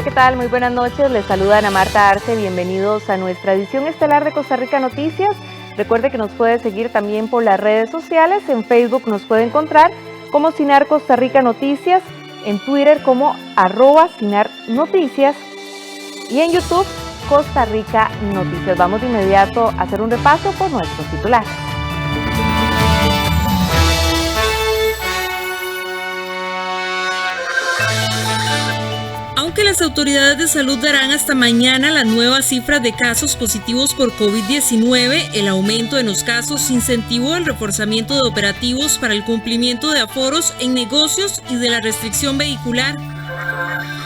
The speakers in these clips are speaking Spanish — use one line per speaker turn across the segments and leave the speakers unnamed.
Hola, ¿qué tal? Muy buenas noches. Les saluda Ana Marta Arce. Bienvenidos a nuestra edición estelar de Costa Rica Noticias. Recuerde que nos puede seguir también por las redes sociales. En Facebook nos puede encontrar como Sinar Costa Rica Noticias, en Twitter como @SinarNoticias y en YouTube Costa Rica Noticias. Vamos de inmediato a hacer un repaso por nuestros titulares.
Aunque las autoridades de salud darán hasta mañana las nuevas cifras de casos positivos por COVID-19, el aumento en los casos incentivó el reforzamiento de operativos para el cumplimiento de aforos en negocios y de la restricción vehicular.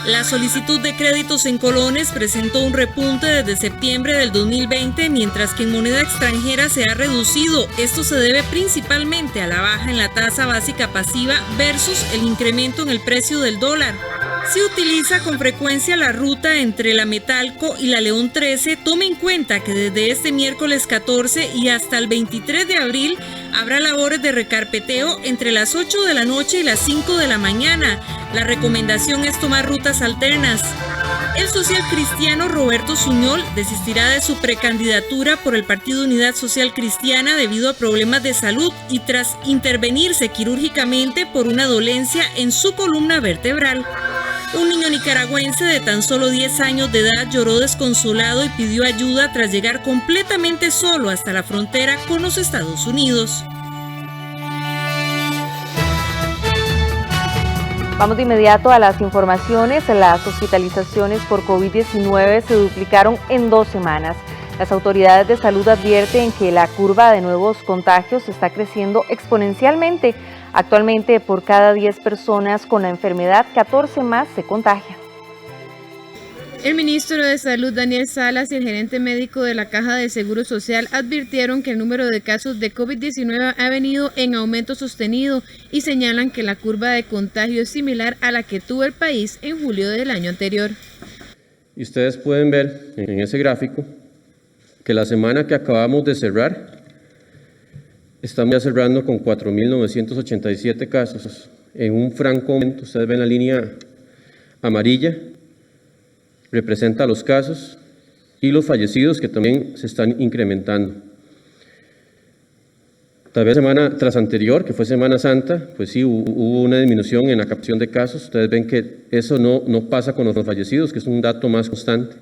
La solicitud de créditos en colones presentó un repunte desde septiembre del 2020, mientras que en moneda extranjera se ha reducido. Esto se debe principalmente a la baja en la tasa básica pasiva versus el incremento en el precio del dólar. Si utiliza con frecuencia la ruta entre la Metalco y la León 13, tome en cuenta que desde este miércoles 14 y hasta el 23 de abril habrá labores de recarpeteo entre las 8 de la noche y las 5 de la mañana. La recomendación es tomar rutas alternas. El social cristiano Roberto Suñol desistirá de su precandidatura por el Partido Unidad Social Cristiana debido a problemas de salud y tras intervenirse quirúrgicamente por una dolencia en su columna vertebral. Un niño nicaragüense de tan solo 10 años de edad lloró desconsolado y pidió ayuda tras llegar completamente solo hasta la frontera con los Estados Unidos.
Vamos de inmediato a las informaciones. Las hospitalizaciones por COVID-19 se duplicaron en 2 semanas. Las autoridades de salud advierten que la curva de nuevos contagios está creciendo exponencialmente. Actualmente, por cada 10 personas con la enfermedad, 14 más se contagian.
El ministro de Salud, Daniel Salas, y el gerente médico de la Caja de Seguro Social advirtieron que el número de casos de COVID-19 ha venido en aumento sostenido y señalan que la curva de contagio es similar a la que tuvo el país en julio del año anterior.
Y ustedes pueden ver en ese gráfico que la semana que acabamos de cerrar, estamos ya cerrando con 4.987 casos en un franco aumento. Ustedes ven la línea amarilla, representa los casos y los fallecidos que también se están incrementando. Tal vez semana tras anterior, que fue Semana Santa, pues sí hubo una disminución en la captación de casos. Ustedes ven que eso no pasa con los fallecidos, que es un dato más constante.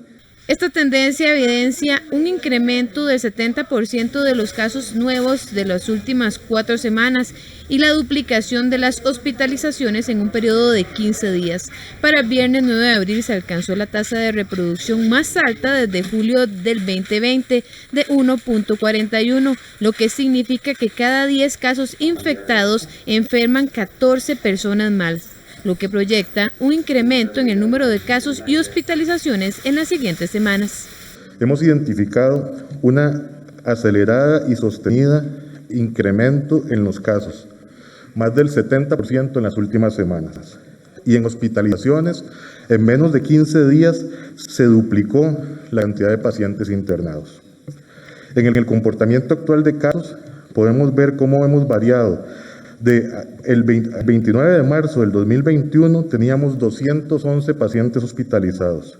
Esta tendencia evidencia un incremento del 70% de los casos nuevos de las últimas 4 semanas y la duplicación de las hospitalizaciones en un periodo de 15 días. Para el viernes 9 de abril se alcanzó la tasa de reproducción más alta desde julio del 2020 de 1.41, lo que significa que cada 10 casos infectados enferman 14 personas más, lo que proyecta un incremento en el número de casos y hospitalizaciones en las siguientes semanas.
Hemos identificado una acelerada y sostenida incremento en los casos, más del 70% en las últimas semanas. Y en hospitalizaciones, en menos de 15 días se duplicó la cantidad de pacientes internados. En el comportamiento actual de casos, podemos ver cómo hemos variado. El 29 de marzo del 2021 teníamos 211 pacientes hospitalizados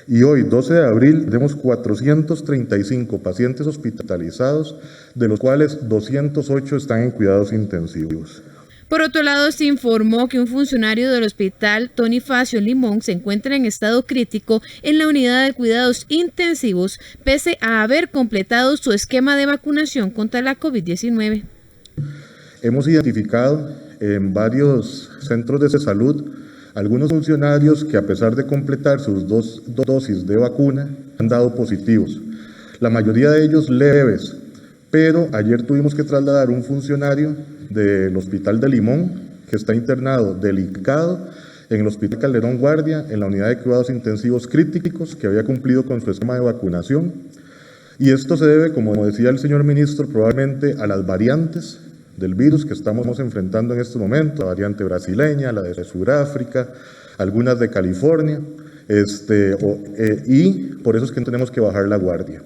y hoy, 12 de abril, tenemos 435 pacientes hospitalizados, de los cuales 208 están en cuidados intensivos.
Por otro lado, se informó que un funcionario del hospital Tony Facio Limón se encuentra en estado crítico en la unidad de cuidados intensivos, pese a haber completado su esquema de vacunación contra la COVID-19.
Hemos identificado en varios centros de salud algunos funcionarios que, a pesar de completar sus 2 dosis de vacuna, han dado positivos. La mayoría de ellos leves, pero ayer tuvimos que trasladar un funcionario del Hospital de Limón que está internado delicado en el Hospital Calderón Guardia, en la unidad de cuidados intensivos críticos, que había cumplido con su esquema de vacunación. Y esto se debe, como decía el señor ministro, probablemente a las variantes del virus que estamos enfrentando en este momento, la variante brasileña, la de Sudáfrica, algunas de California, y por eso es que tenemos que bajar la guardia.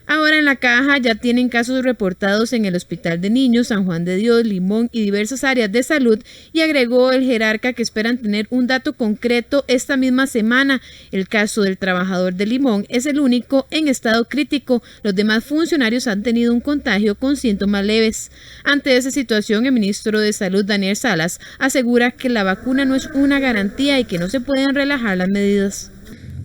Ahora en La Caja ya tienen casos reportados en el Hospital de Niños, San Juan de Dios, Limón y diversas áreas de salud, y agregó el jerarca que esperan tener un dato concreto esta misma semana. El caso del trabajador de Limón es el único en estado crítico. Los demás funcionarios han tenido un contagio con síntomas leves. Ante esa situación, el ministro de Salud, Daniel Salas, asegura que la vacuna no es una garantía y que no se pueden relajar las medidas.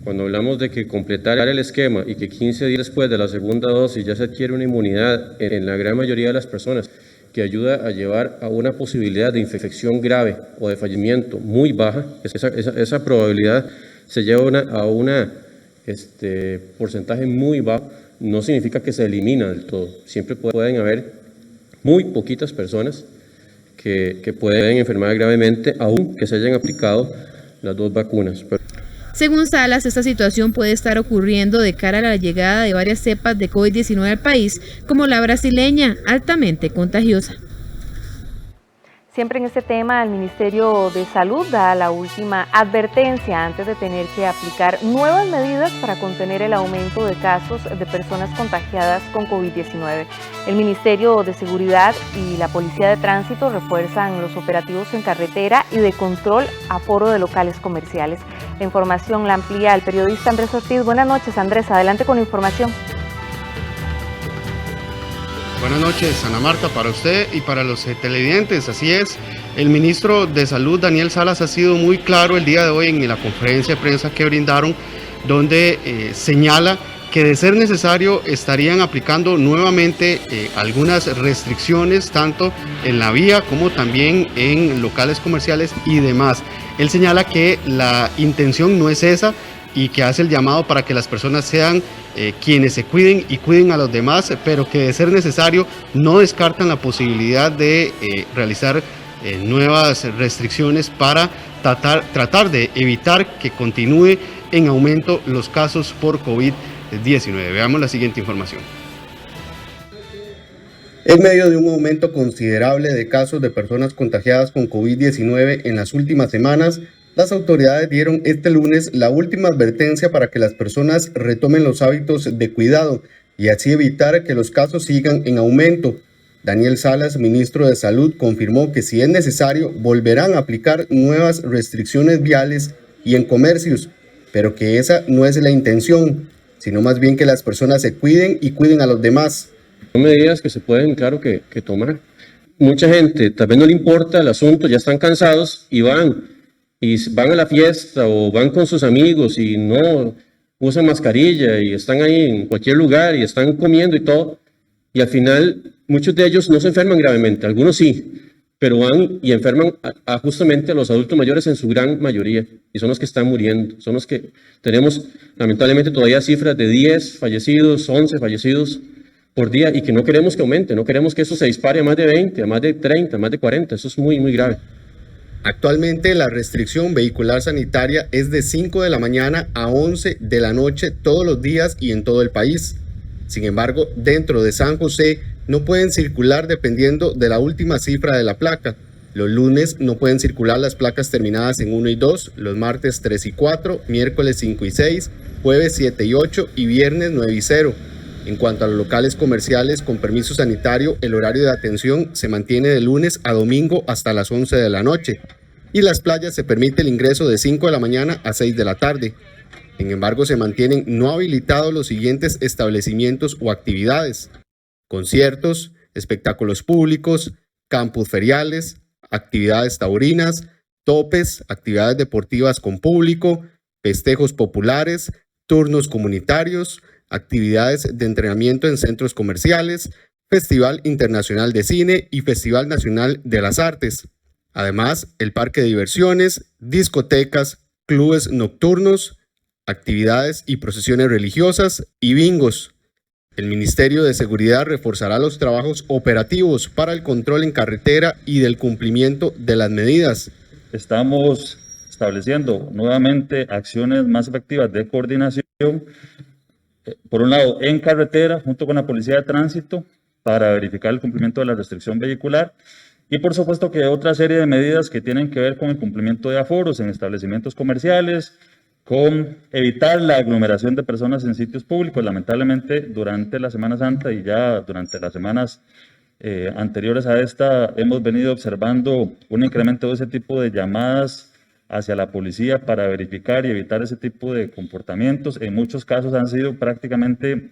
Cuando hablamos de que completar el esquema y que 15 días después de la segunda dosis ya se adquiere una inmunidad en la gran mayoría de las personas que ayuda a llevar a una posibilidad de infección grave o de fallecimiento muy baja, esa probabilidad se lleva a una porcentaje muy bajo, no significa que se elimina del todo. Siempre pueden haber muy poquitas personas que pueden enfermar gravemente, aun que se hayan aplicado las dos vacunas.
Según Salas, esta situación puede estar ocurriendo de cara a la llegada de varias cepas de COVID-19 al país, como la brasileña, altamente contagiosa.
Siempre en este tema, el Ministerio de Salud da la última advertencia antes de tener que aplicar nuevas medidas para contener el aumento de casos de personas contagiadas con COVID-19. El Ministerio de Seguridad y la Policía de Tránsito refuerzan los operativos en carretera y de control aforo de locales comerciales. La información la amplía el periodista Andrés Ortiz. Buenas noches, Andrés. Adelante con la información.
Buenas noches, Ana Marta, para usted y para los televidentes. Así es, el ministro de Salud, Daniel Salas, ha sido muy claro el día de hoy en la conferencia de prensa que brindaron, donde señala que de ser necesario estarían aplicando nuevamente algunas restricciones, tanto en la vía como también en locales comerciales y demás. Él señala que la intención no es esa y que hace el llamado para que las personas sean quienes se cuiden y cuiden a los demás, pero que de ser necesario no descartan la posibilidad de realizar nuevas restricciones para tratar de evitar que continúe en aumento los casos por COVID-19. Veamos la siguiente información. En medio de un aumento considerable de casos de personas contagiadas con COVID-19 en las últimas semanas, las autoridades dieron este lunes la última advertencia para que las personas retomen los hábitos de cuidado y así evitar que los casos sigan en aumento. Daniel Salas, ministro de Salud, confirmó que si es necesario volverán a aplicar nuevas restricciones viales y en comercios, pero que esa no es la intención, sino más bien que las personas se cuiden y cuiden a los demás.
Son medidas que se pueden, claro, que tomar. Mucha gente tal vez no le importa el asunto, ya están cansados y van a la fiesta o van con sus amigos y no usan mascarilla y están ahí en cualquier lugar y están comiendo y todo. Y al final muchos de ellos no se enferman gravemente, algunos sí, pero van y enferman justamente a los adultos mayores en su gran mayoría y son los que están muriendo. Son los que tenemos lamentablemente todavía cifras de 10 fallecidos, 11 fallecidos por día y que no queremos que aumente, no queremos que eso se dispare a más de 20, a más de 30, a más de 40. Eso es muy, muy grave.
Actualmente la restricción vehicular sanitaria es de 5 de la mañana a 11 de la noche todos los días y en todo el país. Sin embargo, dentro de San José no pueden circular dependiendo de la última cifra de la placa. Los lunes no pueden circular las placas terminadas en 1 y 2, los martes 3 y 4, miércoles 5 y 6, jueves 7 y 8 y viernes 9 y 0. En cuanto a los locales comerciales con permiso sanitario, el horario de atención se mantiene de lunes a domingo hasta las 11 de la noche y las playas se permite el ingreso de 5 de la mañana a 6 de la tarde. Sin embargo, se mantienen no habilitados los siguientes establecimientos o actividades: conciertos, espectáculos públicos, campus feriales, actividades taurinas, topes, actividades deportivas con público, festejos populares, turnos comunitarios, actividades de entrenamiento en centros comerciales, Festival Internacional de Cine y Festival Nacional de las Artes. Además, el parque de diversiones, discotecas, clubes nocturnos, actividades y procesiones religiosas y bingos. El Ministerio de Seguridad reforzará los trabajos operativos para el control en carretera y del cumplimiento de las medidas.
Estamos estableciendo nuevamente acciones más efectivas de coordinación, por un lado en carretera junto con la Policía de Tránsito para verificar el cumplimiento de la restricción vehicular y por supuesto que otra serie de medidas que tienen que ver con el cumplimiento de aforos en establecimientos comerciales, con evitar la aglomeración de personas en sitios públicos. Lamentablemente, durante la Semana Santa y ya durante las semanas anteriores a esta, hemos venido observando un incremento de ese tipo de llamadas hacia la policía para verificar y evitar ese tipo de comportamientos. En muchos casos han sido prácticamente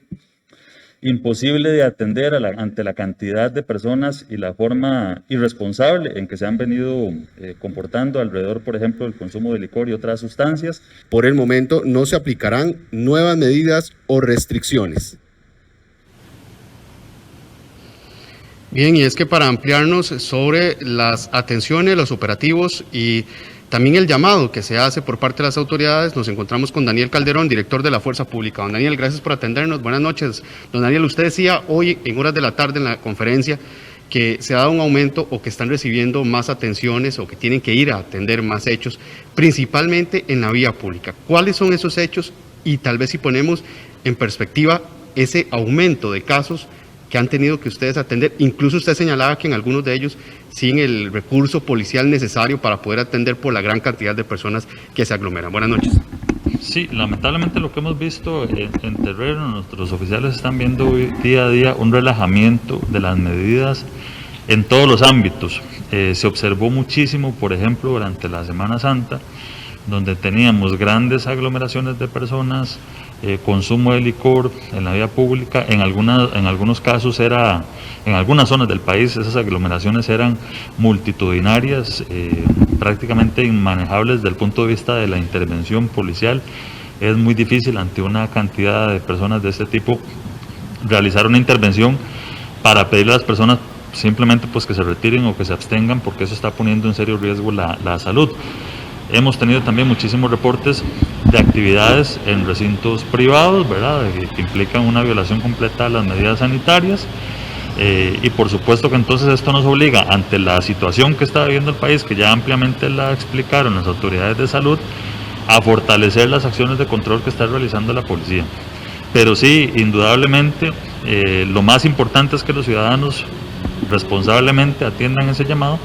imposible de atender ante la cantidad de personas y la forma irresponsable en que se han venido comportando alrededor, por ejemplo, del consumo de licor y otras sustancias.
Por el momento no se aplicarán nuevas medidas o restricciones. Bien, y es que para ampliarnos sobre las atenciones, los operativos y también el llamado que se hace por parte de las autoridades, nos encontramos con Daniel Calderón, director de la Fuerza Pública. Don Daniel, gracias por atendernos. Buenas noches. Don Daniel, usted decía hoy en horas de la tarde en la conferencia que se ha dado un aumento o que están recibiendo más atenciones o que tienen que ir a atender más hechos, principalmente en la vía pública. ¿Cuáles son esos hechos? Y tal vez si ponemos en perspectiva ese aumento de casos que han tenido que ustedes atender. Incluso usted señalaba que en algunos de ellos sin el recurso policial necesario para poder atender por la gran cantidad de personas que se aglomeran. Buenas noches.
Sí, lamentablemente lo que hemos visto en terreno, nuestros oficiales están viendo día a día un relajamiento de las medidas en todos los ámbitos. Se observó muchísimo, por ejemplo, durante la Semana Santa, donde teníamos grandes aglomeraciones de personas, consumo de licor en la vía pública. En algunos casos en algunas zonas del país esas aglomeraciones eran multitudinarias, prácticamente inmanejables desde el punto de vista de la intervención policial. Es muy difícil ante una cantidad de personas de este tipo realizar una intervención para pedirle a las personas simplemente pues que se retiren o que se abstengan, porque eso está poniendo en serio riesgo la salud. Hemos tenido también muchísimos reportes de actividades en recintos privados, ¿verdad?, que implican una violación completa de las medidas sanitarias. Y por supuesto que entonces esto nos obliga, ante la situación que está viviendo el país, que ya ampliamente la explicaron las autoridades de salud, a fortalecer las acciones de control que está realizando la policía. Pero sí, indudablemente, lo más importante es que los ciudadanos responsablemente atiendan ese llamado,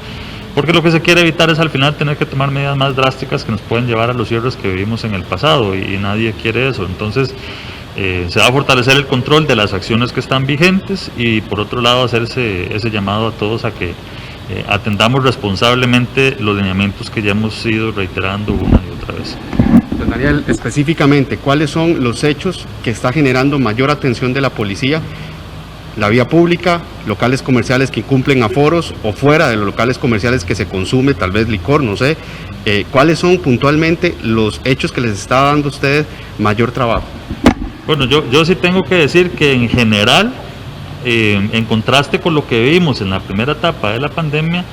porque lo que se quiere evitar es al final tener que tomar medidas más drásticas que nos pueden llevar a los cierres que vivimos en el pasado, y nadie quiere eso. Entonces se va a fortalecer el control de las acciones que están vigentes y por otro lado hacerse ese llamado a todos a que atendamos responsablemente los lineamientos que ya hemos ido reiterando una y otra vez.
Don Daniel, específicamente, ¿cuáles son los hechos que está generando mayor atención de la policía? La vía pública, locales comerciales que incumplen aforos o fuera de los locales comerciales que se consume tal vez licor, no sé. ¿Cuáles son puntualmente los hechos que les está dando a ustedes mayor trabajo?
Bueno, yo sí tengo que decir que en general, en contraste con lo que vimos en la primera etapa de la pandemia,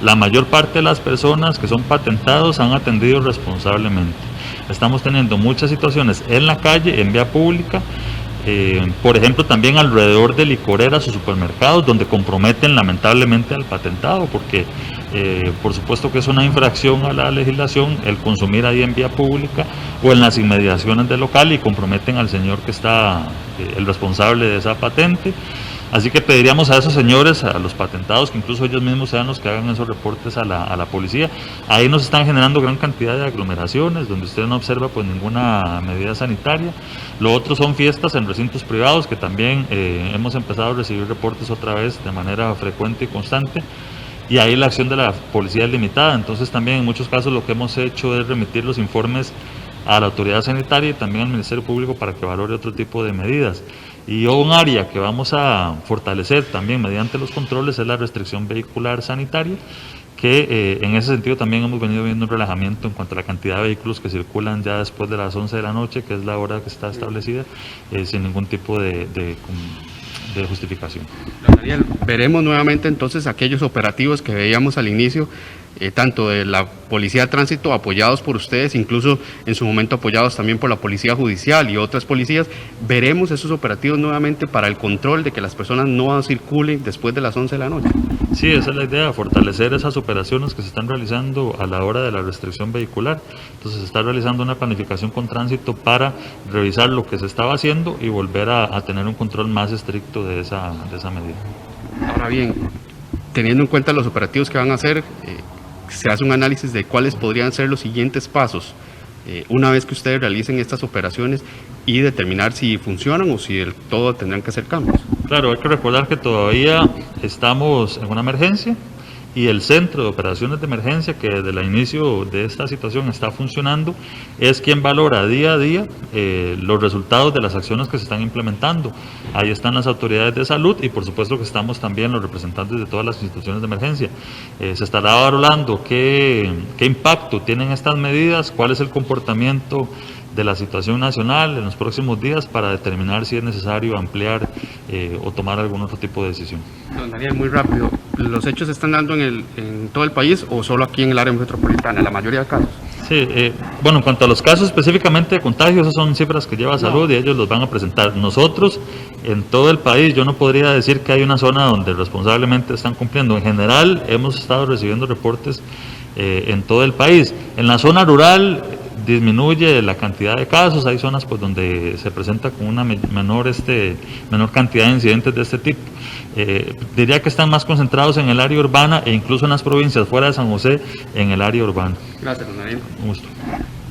la mayor parte de las personas que son patentados han atendido responsablemente. Estamos teniendo muchas situaciones en la calle, en vía pública, por ejemplo también alrededor de licoreras o supermercados donde comprometen lamentablemente al patentado, porque por supuesto que es una infracción a la legislación el consumir ahí en vía pública o en las inmediaciones del local, y comprometen al señor que está el responsable de esa patente. Así que pediríamos a esos señores, a los patentados, que incluso ellos mismos sean los que hagan esos reportes a la policía. Ahí nos están generando gran cantidad de aglomeraciones, donde usted no observa pues ninguna medida sanitaria. Lo otro son fiestas en recintos privados, que también hemos empezado a recibir reportes otra vez de manera frecuente y constante. Y ahí la acción de la policía es limitada. Entonces también en muchos casos lo que hemos hecho es remitir los informes a la autoridad sanitaria y también al Ministerio Público para que valore otro tipo de medidas. Y un área que vamos a fortalecer también mediante los controles es la restricción vehicular sanitaria, que en ese sentido también hemos venido viendo un relajamiento en cuanto a la cantidad de vehículos que circulan ya después de las 11 de la noche, que es la hora que está establecida, sin ningún tipo de justificación.
Daniel, veremos nuevamente entonces aquellos operativos que veíamos al inicio, tanto de la Policía de Tránsito apoyados por ustedes, incluso en su momento apoyados también por la Policía Judicial y otras policías. Veremos esos operativos nuevamente para el control de que las personas no circulen después de las 11 de la noche.
Sí, esa es la idea, fortalecer esas operaciones que se están realizando a la hora de la restricción vehicular. Entonces se está realizando una planificación con tránsito para revisar lo que se estaba haciendo y volver a tener un control más estricto de esa medida.
Ahora bien, teniendo en cuenta los operativos que van a hacer, se hace un análisis de cuáles podrían ser los siguientes pasos una vez que ustedes realicen estas operaciones y determinar si funcionan o si del todo tendrán que hacer cambios?
Claro, hay que recordar que todavía estamos en una emergencia y el Centro de Operaciones de Emergencia, que desde el inicio de esta situación está funcionando, es quien valora día a día los resultados de las acciones que se están implementando. Ahí están las autoridades de salud y por supuesto que estamos también los representantes de todas las instituciones de emergencia. Se estará valorando qué impacto tienen estas medidas, cuál es el comportamiento de la situación nacional en los próximos días para determinar si es necesario ampliar o tomar algún otro tipo de decisión.
Don Daniel, muy rápido, ¿los hechos se están dando en todo el país o solo aquí en el área metropolitana, la mayoría de casos?
Sí, bueno, en cuanto a los casos específicamente de contagio, esas son cifras que lleva salud y ellos los van a presentar. Nosotros, en todo el país, yo no podría decir que hay una zona donde responsablemente están cumpliendo. En general, hemos estado recibiendo reportes en todo el país. En la zona rural disminuye la cantidad de casos, hay zonas pues donde se presenta con una menor cantidad de incidentes de este tipo. Diría que están más concentrados en el área urbana e incluso en las provincias fuera de San José, en el área urbana.
Gracias, don Daniel.
Un gusto.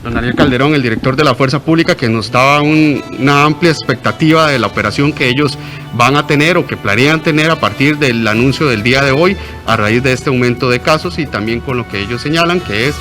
Don Daniel Calderón, el director de la Fuerza Pública, que nos daba una amplia expectativa de la operación que ellos van a tener o que planean tener a partir del anuncio del día de hoy, a raíz de este aumento de casos y también con lo que ellos señalan, que es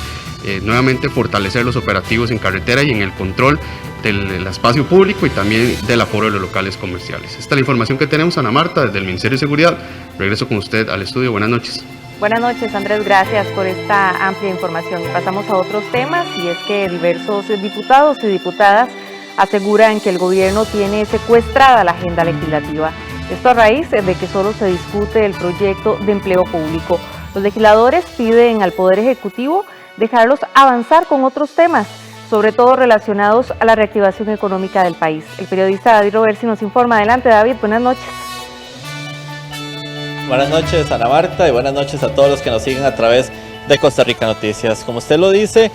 nuevamente fortalecer los operativos en carretera y en el control del espacio público y también del aforo de los locales comerciales. Esta es la información que tenemos, Ana Marta, desde el Ministerio de Seguridad. Regreso con usted al estudio. Buenas noches.
Buenas noches, Andrés, gracias por esta amplia información. Pasamos a otros temas y es que diversos diputados y diputadas aseguran que el gobierno tiene secuestrada la agenda legislativa. Esto a raíz de que solo se discute el proyecto de empleo público. Los legisladores piden al Poder Ejecutivo dejarlos avanzar con otros temas, sobre todo relacionados a la reactivación económica del país. El periodista David Roversi nos informa. Adelante, David, buenas noches.
Buenas noches, Ana Marta, y buenas noches a todos los que nos siguen a través de Costa Rica Noticias. Como usted lo dice,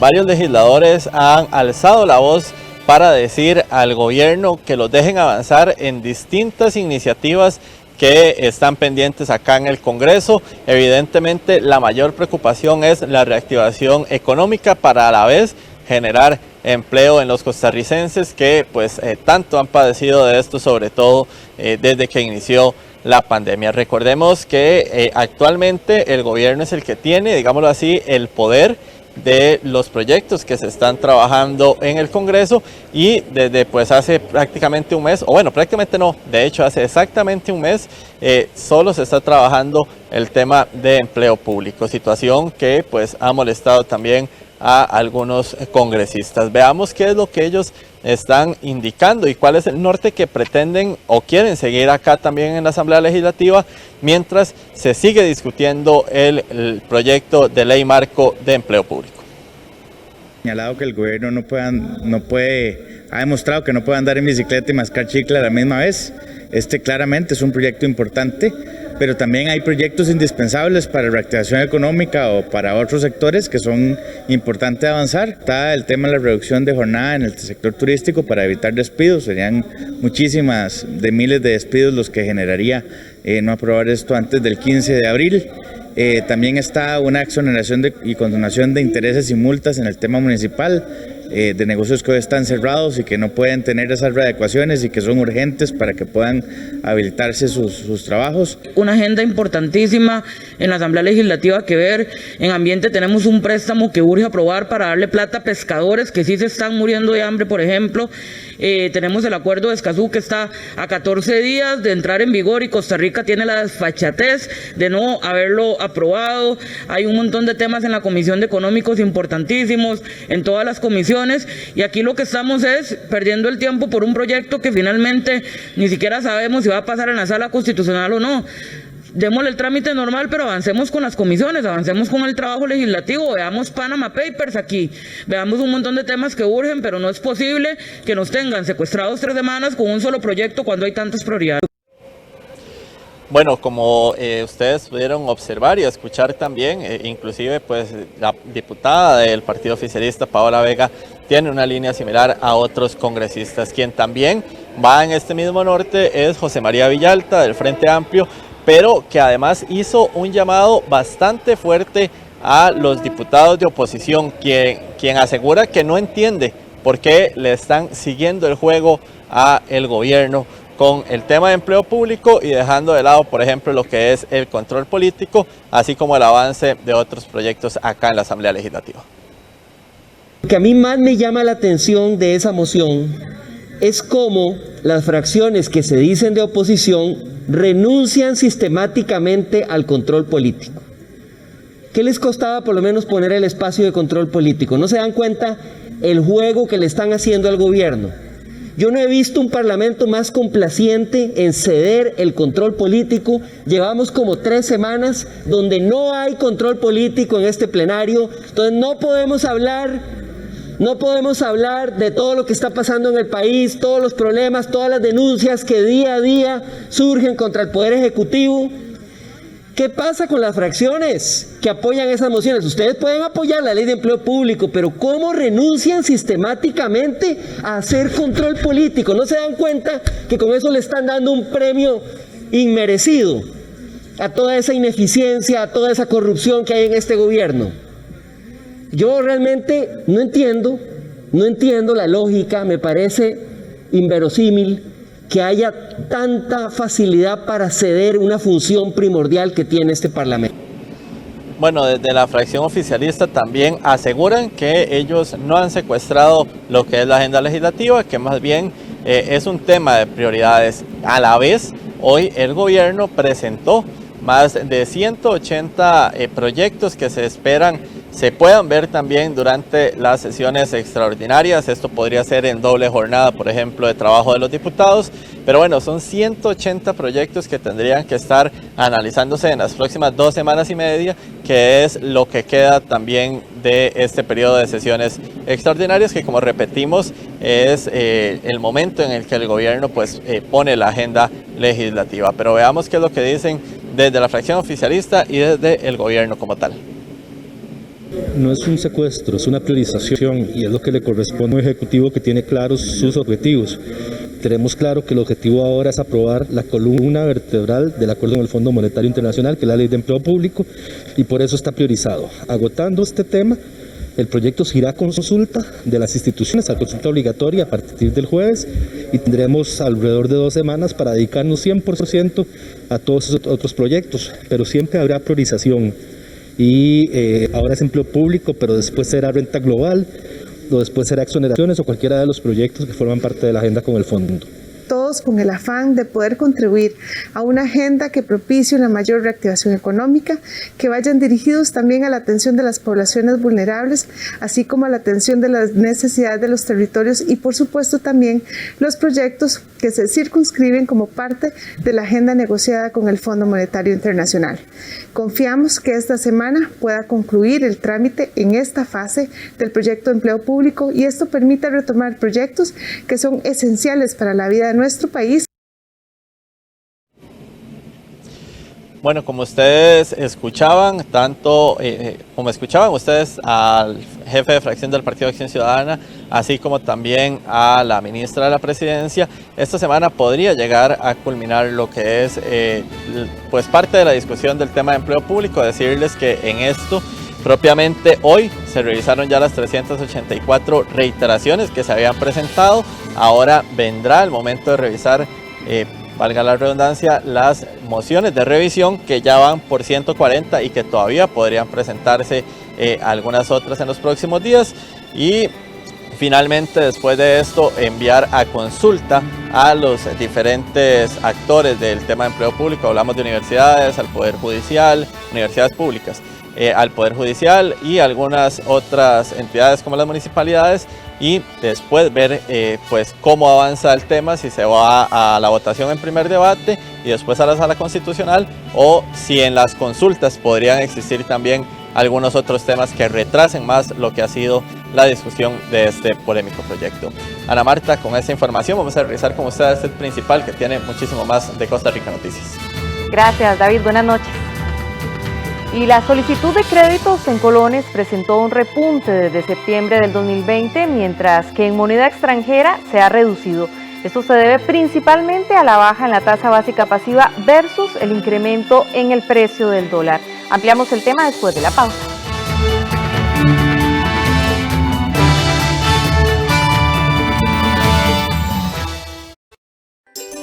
varios legisladores han alzado la voz para decir al gobierno que los dejen avanzar en distintas iniciativas que están pendientes acá en el Congreso. Evidentemente, la mayor preocupación es la reactivación económica para a la vez generar empleo en los costarricenses que pues tanto han padecido de esto, sobre todo desde que inició la pandemia. Recordemos que actualmente el gobierno es el que tiene, digámoslo así, el poder de los proyectos que se están trabajando en el Congreso y desde pues hace prácticamente un mes, o bueno, prácticamente no, de hecho hace exactamente un mes, solo se está trabajando el tema de empleo público, situación que pues ha molestado también a algunos congresistas. Veamos qué es lo que ellos están indicando y cuál es el norte que pretenden o quieren seguir acá también en la Asamblea Legislativa mientras se sigue discutiendo el proyecto de ley marco de empleo público.
Señalado que el gobierno ha demostrado que no puede andar en bicicleta y mascar chicle a la misma vez. Este claramente es un proyecto importante, pero también hay proyectos indispensables para la reactivación económica o para otros sectores que son importantes avanzar. Está el tema de la reducción de jornada en el sector turístico para evitar despidos. Serían muchísimas de miles de despidos los que generaría no aprobar esto antes del 15 de abril. También está una exoneración y condonación de intereses y multas en el tema municipal, de negocios que hoy están cerrados y que no pueden tener esas readecuaciones y que son urgentes para que puedan habilitarse sus trabajos.
Una agenda importantísima en la Asamblea Legislativa que ver. En ambiente tenemos un préstamo que urge aprobar para darle plata a pescadores que sí se están muriendo de hambre, por ejemplo. Tenemos el acuerdo de Escazú que está a 14 días de entrar en vigor y Costa Rica tiene la desfachatez de no haberlo aprobado. Hay un montón de temas en la Comisión de Económicos importantísimos, en todas las comisiones, y aquí lo que estamos es perdiendo el tiempo por un proyecto que finalmente ni siquiera sabemos si va a pasar en la sala constitucional o no. Démosle el trámite normal, pero avancemos con las comisiones, avancemos con el trabajo legislativo, veamos Panama Papers aquí, veamos un montón de temas que urgen, pero no es posible que nos tengan secuestrados 3 semanas con un solo proyecto cuando hay tantas prioridades.
Bueno, como ustedes pudieron observar y escuchar también, inclusive pues la diputada del Partido Oficialista, Paola Vega, tiene una línea similar a otros congresistas. Quien también va en este mismo norte es José María Villalta del Frente Amplio, pero que además hizo un llamado bastante fuerte a los diputados de oposición, quien asegura que no entiende por qué le están siguiendo el juego a el gobierno con el tema de empleo público y dejando de lado, por ejemplo, lo que es el control político, así como el avance de otros proyectos acá en la Asamblea Legislativa.
Lo que a mí más me llama la atención de esa moción es cómo las fracciones que se dicen de oposición renuncian sistemáticamente al control político. ¿Qué les costaba por lo menos poner el espacio de control político? ¿No se dan cuenta el juego que le están haciendo al gobierno? Yo no he visto un parlamento más complaciente en ceder el control político. Llevamos como 3 semanas donde no hay control político en este plenario. Entonces no podemos hablar de todo lo que está pasando en el país, todos los problemas, todas las denuncias que día a día surgen contra el Poder Ejecutivo. ¿Qué pasa con las fracciones que apoyan esas mociones? Ustedes pueden apoyar la ley de empleo público, pero ¿cómo renuncian sistemáticamente a hacer control político? ¿No se dan cuenta que con eso le están dando un premio inmerecido a toda esa ineficiencia, a toda esa corrupción que hay en este gobierno? Yo realmente no entiendo la lógica, me parece inverosímil que haya tanta facilidad para ceder una función primordial que tiene este Parlamento.
Bueno, desde la fracción oficialista también aseguran que ellos no han secuestrado lo que es la agenda legislativa, que más bien es un tema de prioridades. A la vez, hoy el gobierno presentó más de 180 proyectos que se esperan se puedan ver también durante las sesiones extraordinarias. Esto podría ser en doble jornada, por ejemplo, de trabajo de los diputados. Pero bueno, son 180 proyectos que tendrían que estar analizándose en las próximas 2 semanas y media, que es lo que queda también de este periodo de sesiones extraordinarias, que como repetimos, es el momento en el que el gobierno pone la agenda legislativa. Pero veamos qué es lo que dicen desde la fracción oficialista y desde el gobierno como tal.
No es un secuestro, es una priorización y es lo que le corresponde a un ejecutivo que tiene claros sus objetivos. Tenemos claro que el objetivo ahora es aprobar la columna vertebral del acuerdo con el Fondo Monetario Internacional, que es la ley de empleo público, y por eso está priorizado. Agotando este tema, el proyecto se irá a consulta de las instituciones, a consulta obligatoria a partir del jueves, y tendremos alrededor de 2 semanas para dedicarnos 100% a todos esos otros proyectos, pero siempre habrá priorización. Y ahora es empleo público, pero después será renta global, o después será exoneraciones o cualquiera de los proyectos que forman parte de la agenda con el fondo.
Todos con el afán de poder contribuir a una agenda que propicie una mayor reactivación económica, que vayan dirigidos también a la atención de las poblaciones vulnerables, así como a la atención de las necesidades de los territorios y por supuesto también los proyectos que se circunscriben como parte de la agenda negociada con el Fondo Monetario Internacional. Confiamos que esta semana pueda concluir el trámite en esta fase del proyecto de empleo público y esto permita retomar proyectos que son esenciales para la vida de nuestro país.
Bueno, como ustedes escuchaban, como escuchaban ustedes al jefe de fracción del Partido de Acción Ciudadana, así como también a la ministra de la Presidencia, esta semana podría llegar a culminar lo que es parte de la discusión del tema de empleo público. Decirles que en esto propiamente hoy se revisaron ya las 384 reiteraciones que se habían presentado. Ahora vendrá el momento de revisar, valga la redundancia, las mociones de revisión que ya van por 140 y que todavía podrían presentarse algunas otras en los próximos días. Y finalmente, después de esto, enviar a consulta a los diferentes actores del tema de empleo público. Hablamos de universidades, al Poder Judicial, universidades públicas, al Poder Judicial y algunas otras entidades como las municipalidades, y después ver cómo avanza el tema, si se va a la votación en primer debate y después a la Sala Constitucional, o si en las consultas podrían existir también algunos otros temas que retrasen más lo que ha sido la discusión de este polémico proyecto. Ana Marta, con esta información vamos a revisar con ustedes el principal, que tiene muchísimo más de Costa Rica Noticias.
Gracias, David. Buenas noches. Y la solicitud de créditos en colones presentó un repunte desde septiembre del 2020, mientras que en moneda extranjera se ha reducido. Esto se debe principalmente a la baja en la tasa básica pasiva versus el incremento en el precio del dólar. Ampliamos el tema después de la pausa.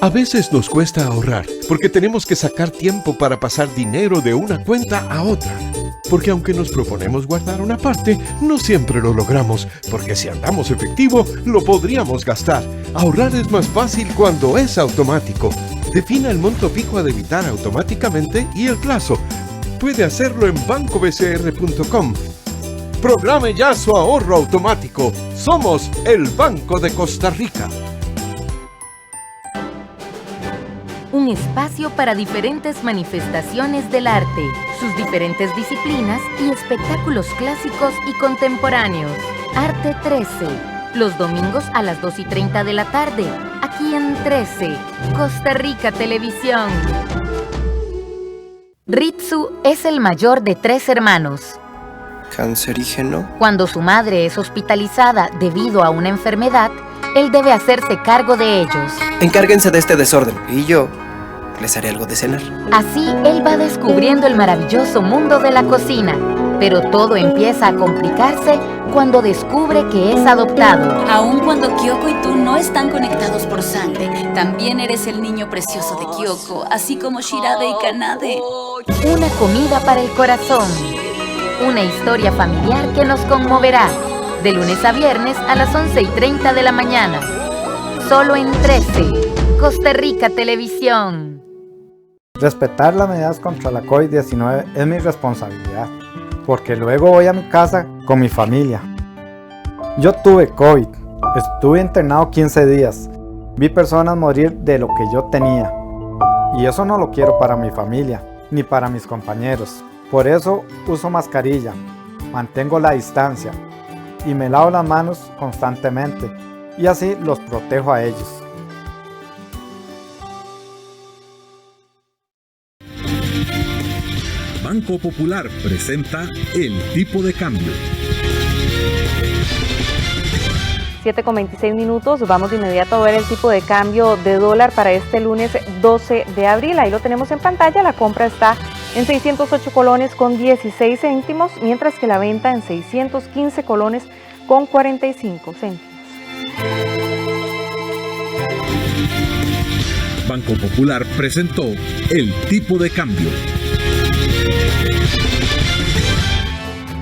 A veces nos cuesta ahorrar porque tenemos que sacar tiempo para pasar dinero de una cuenta a otra. Porque aunque nos proponemos guardar una parte, no siempre lo logramos, porque si andamos efectivo, lo podríamos gastar. Ahorrar es más fácil cuando es automático. Defina el monto fijo a debitar automáticamente y el plazo. Puede hacerlo en bancobcr.com. Programe ya su ahorro automático. Somos el Banco de Costa Rica.
Un espacio para diferentes manifestaciones del arte, sus diferentes disciplinas y espectáculos clásicos y contemporáneos. Arte 13, los domingos a las 2:30 de la tarde, aquí en 13, Costa Rica Televisión. Ritsu es el mayor de 3 hermanos.
¿Cancerígeno?
Cuando su madre es hospitalizada debido a una enfermedad, él debe hacerse cargo de ellos.
Encárguense de este desorden y yo les haré algo de cenar.
Así, él va descubriendo el maravilloso mundo de la cocina, pero todo empieza a complicarse cuando descubre que es adoptado.
Aun cuando Kyoko y tú no están conectados por sangre, también eres el niño precioso de Kyoko, así como Shirabe y Kanade.
Una comida para el corazón. Una historia familiar que nos conmoverá. De lunes a viernes a las 11:30 de la mañana. Solo en 13, Costa Rica Televisión.
Respetar las medidas contra la COVID-19 es mi responsabilidad, porque luego voy a mi casa con mi familia. Yo tuve COVID, estuve internado 15 días, vi personas morir de lo que yo tenía, y eso no lo quiero para mi familia, ni para mis compañeros. Por eso uso mascarilla, mantengo la distancia, y me lavo las manos constantemente, y así los protejo a ellos.
Banco Popular presenta el tipo de cambio.
7:26 minutos, vamos de inmediato a ver el tipo de cambio de dólar para este lunes 12 de abril. Ahí lo tenemos en pantalla, la compra está en 608 colones con 16 céntimos, mientras que la venta en 615 colones con 45 céntimos.
Banco Popular presentó el tipo de cambio.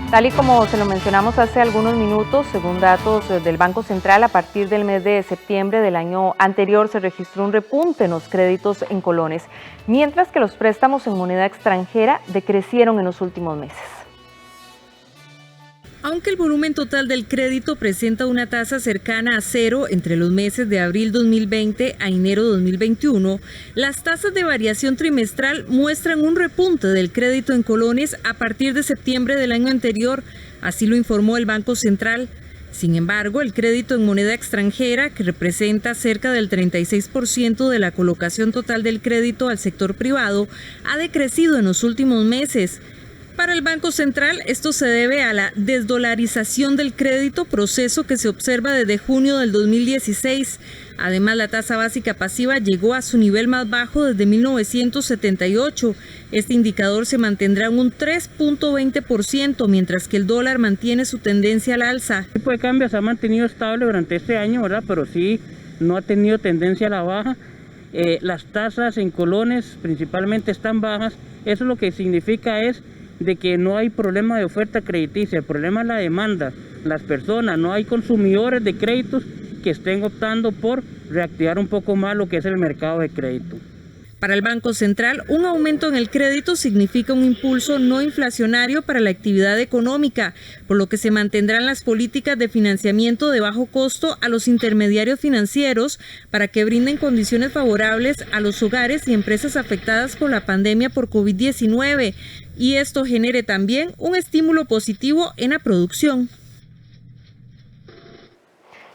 Tal y como se lo mencionamos hace algunos minutos, según datos del Banco Central, a partir del mes de septiembre del año anterior se registró un repunte en los créditos en colones, mientras que los préstamos en moneda extranjera decrecieron en los últimos meses.
Aunque el volumen total del crédito presenta una tasa cercana a cero entre los meses de abril 2020 a enero 2021, las tasas de variación trimestral muestran un repunte del crédito en colones a partir de septiembre del año anterior, así lo informó el Banco Central. Sin embargo, el crédito en moneda extranjera, que representa cerca del 36% de la colocación total del crédito al sector privado, ha decrecido en los últimos meses. Para el Banco Central, esto se debe a la desdolarización del crédito, proceso que se observa desde junio del 2016. Además, la tasa básica pasiva llegó a su nivel más bajo desde 1978. Este indicador se mantendrá en un 3.20%, mientras que el dólar mantiene su tendencia al alza.
El tipo de cambio se ha mantenido estable durante este año, ¿verdad? Pero sí no ha tenido tendencia a la baja. Las tasas en colones principalmente están bajas. Eso lo que significa es de que no hay problema de oferta crediticia, el problema es la demanda. Las personas, no hay consumidores de créditos que estén optando por reactivar un poco más lo que es el mercado de crédito.
Para el Banco Central, un aumento en el crédito significa un impulso no inflacionario para la actividad económica, por lo que se mantendrán las políticas de financiamiento de bajo costo a los intermediarios financieros para que brinden condiciones favorables a los hogares y empresas afectadas por la pandemia por COVID-19, y esto genere también un estímulo positivo en la producción.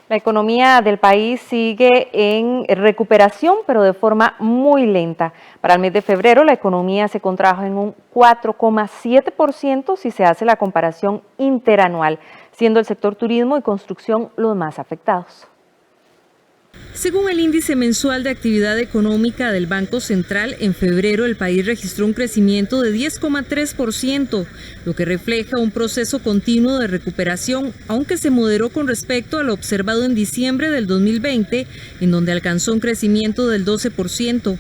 La economía del país sigue en recuperación, pero de forma muy lenta. Para el mes de febrero, la economía se contrajo en un 4,7% si se hace la comparación interanual, siendo el sector turismo y construcción los más afectados.
Según el índice mensual de actividad económica del Banco Central, en febrero el país registró un crecimiento de 10,3%, lo que refleja un proceso continuo de recuperación, aunque se moderó con respecto a lo observado en diciembre del 2020, en donde alcanzó un crecimiento del 12%.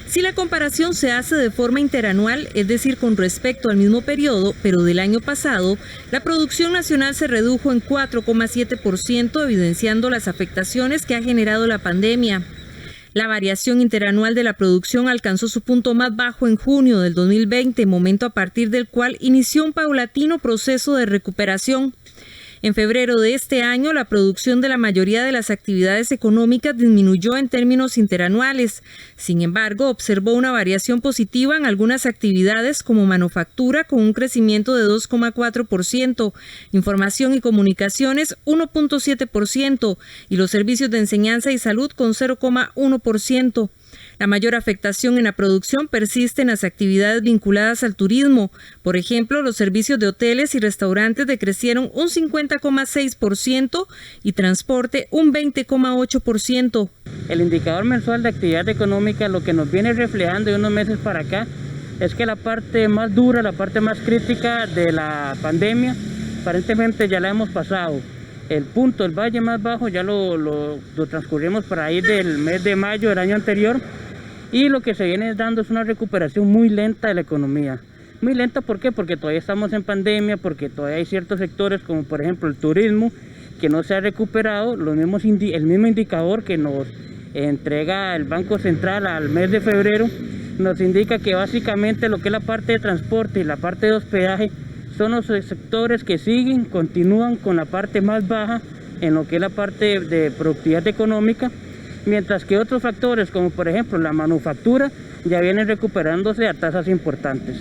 Si la comparación se hace de forma interanual, es decir, con respecto al mismo periodo, pero del año pasado, la producción nacional se redujo en 4,7%, evidenciando las afectaciones que ha generado la pandemia. La variación interanual de la producción alcanzó su punto más bajo en junio del 2020, momento a partir del cual inició un paulatino proceso de recuperación. En febrero de este año, la producción de la mayoría de las actividades económicas disminuyó en términos interanuales. Sin embargo, observó una variación positiva en algunas actividades como manufactura con un crecimiento de 2,4%, información y comunicaciones 1,7% y los servicios de enseñanza y salud con 0,1%. La mayor afectación en la producción persiste en las actividades vinculadas al turismo. Por ejemplo, los servicios de hoteles y restaurantes decrecieron un 50,6% y transporte un 20,8%.
El indicador mensual de actividad económica lo que nos viene reflejando de unos meses para acá es que la parte más dura, la parte más crítica de la pandemia, aparentemente ya la hemos pasado. El punto, el valle más bajo, ya lo transcurrimos por ahí del mes de mayo del año anterior. Y lo que se viene dando es una recuperación muy lenta de la economía. Muy lenta, ¿por qué? Porque todavía estamos en pandemia, porque todavía hay ciertos sectores, como por ejemplo el turismo, que no se ha recuperado. El mismo indicador que nos entrega el Banco Central al mes de febrero, nos indica que básicamente lo que es la parte de transporte y la parte de hospedaje son los sectores que continúan con la parte más baja en lo que es la parte de productividad económica, mientras que otros factores como por ejemplo la manufactura ya vienen recuperándose a tasas importantes.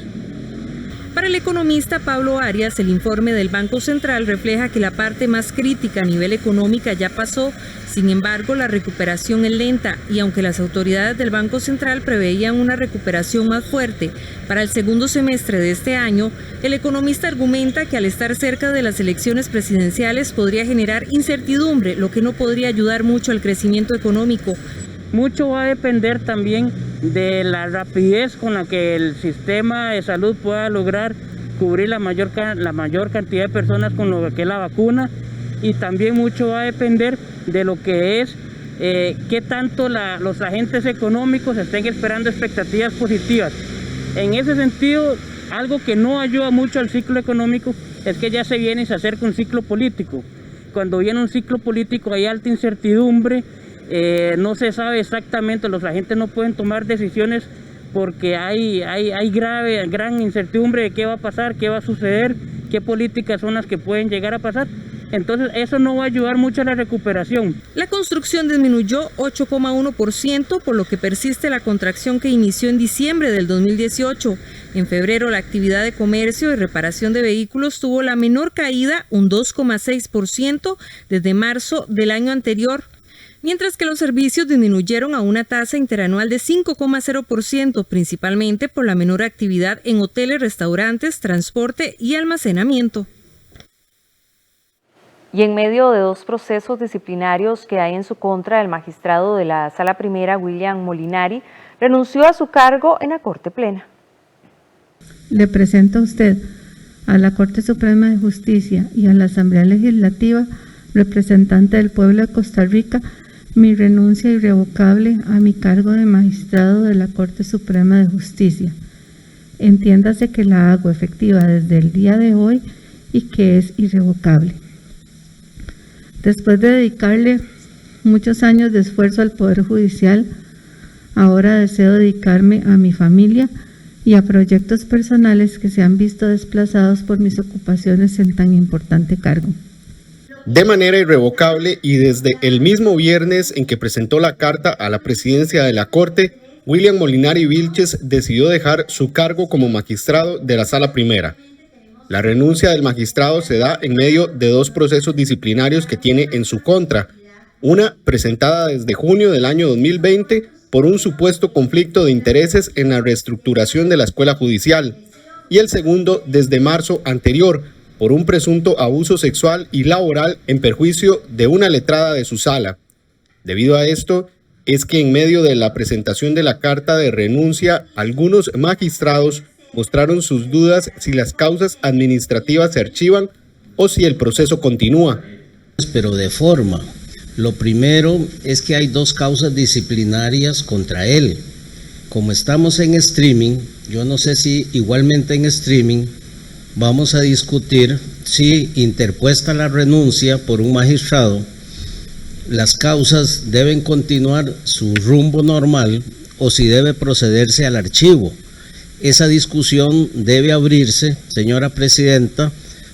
Para el economista Pablo Arias, el informe del Banco Central refleja que la parte más crítica a nivel económica ya pasó. Sin embargo, la recuperación es lenta y aunque las autoridades del Banco Central preveían una recuperación más fuerte para el segundo semestre de este año, el economista argumenta que al estar cerca de las elecciones presidenciales podría generar incertidumbre, lo que no podría ayudar mucho al crecimiento económico.
Mucho va a depender también de la rapidez con la que el sistema de salud pueda lograr cubrir la mayor cantidad de personas con lo que es la vacuna, y también mucho va a depender de lo que es qué tanto los agentes económicos estén esperando expectativas positivas. En ese sentido, algo que no ayuda mucho al ciclo económico es que ya se viene y se acerca un ciclo político. Cuando viene un ciclo político hay alta incertidumbre. No se sabe exactamente, los agentes no pueden tomar decisiones porque hay gran incertidumbre de qué va a pasar, qué va a suceder, qué políticas son las que pueden llegar a pasar. Entonces eso no va a ayudar mucho a la recuperación.
La construcción disminuyó 8,1%, por lo que persiste la contracción que inició en diciembre del 2018. En febrero la actividad de comercio y reparación de vehículos tuvo la menor caída, un 2,6% desde marzo del año anterior, mientras que los servicios disminuyeron a una tasa interanual de 5,0%, principalmente por la menor actividad en hoteles, restaurantes, transporte y almacenamiento.
Y en medio de dos procesos disciplinarios que hay en su contra, el magistrado de la Sala Primera, William Molinari, renunció a su cargo en la Corte Plena.
Le presento a usted, a la Corte Suprema de Justicia y a la Asamblea Legislativa, representante del pueblo de Costa Rica, mi renuncia irrevocable a mi cargo de magistrado de la Corte Suprema de Justicia. Entiéndase que la hago efectiva desde el día de hoy y que es irrevocable. Después de dedicarle muchos años de esfuerzo al Poder Judicial, ahora deseo dedicarme a mi familia y a proyectos personales que se han visto desplazados por mis ocupaciones en tan importante cargo.
De manera irrevocable y desde el mismo viernes en que presentó la carta a la presidencia de la Corte, William Molinari Vilches decidió dejar su cargo como magistrado de la Sala Primera. La renuncia del magistrado se da en medio de dos procesos disciplinarios que tiene en su contra. Una presentada desde junio del año 2020 por un supuesto conflicto de intereses en la reestructuración de la escuela judicial, y el segundo desde marzo anterior por un presunto abuso sexual y laboral en perjuicio de una letrada de su sala. Debido a esto, es que en medio de la presentación de la carta de renuncia, algunos magistrados mostraron sus dudas si las causas administrativas se archivan o si el proceso continúa.
Pero de forma. Lo primero es que hay 2 causas disciplinarias contra él. Como estamos en streaming, yo no sé si igualmente en streaming vamos a discutir si interpuesta la renuncia por un magistrado, las causas deben continuar su rumbo normal o si debe procederse al archivo. Esa discusión debe abrirse, señora presidenta,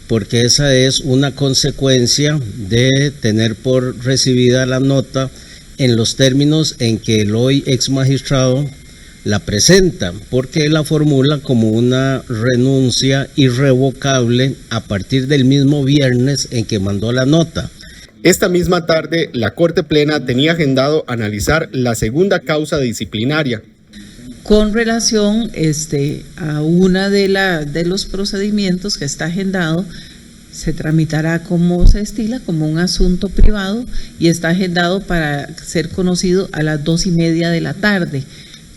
porque esa es una consecuencia de tener por recibida la nota en los términos en que el hoy ex magistrado la presenta, porque la formula como una renuncia irrevocable a partir del mismo viernes en que mandó la nota.
Esta misma tarde, la Corte Plena tenía agendado analizar la segunda causa disciplinaria.
Con relación a una de los procedimientos que está agendado, se tramitará como se estila, como un asunto privado, y está agendado para ser conocido a las 2:30 de la tarde.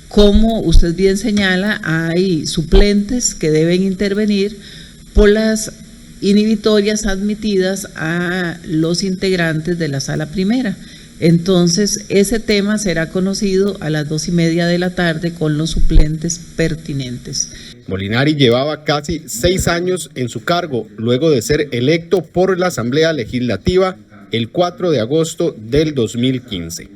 Como usted bien señala, hay suplentes que deben intervenir por las inhibitorias admitidas a los integrantes de la sala primera. Entonces, ese tema será conocido a las 2:30 de la tarde con los suplentes pertinentes.
Molinari llevaba casi 6 años en su cargo, luego de ser electo por la Asamblea Legislativa el 4 de agosto del 2015.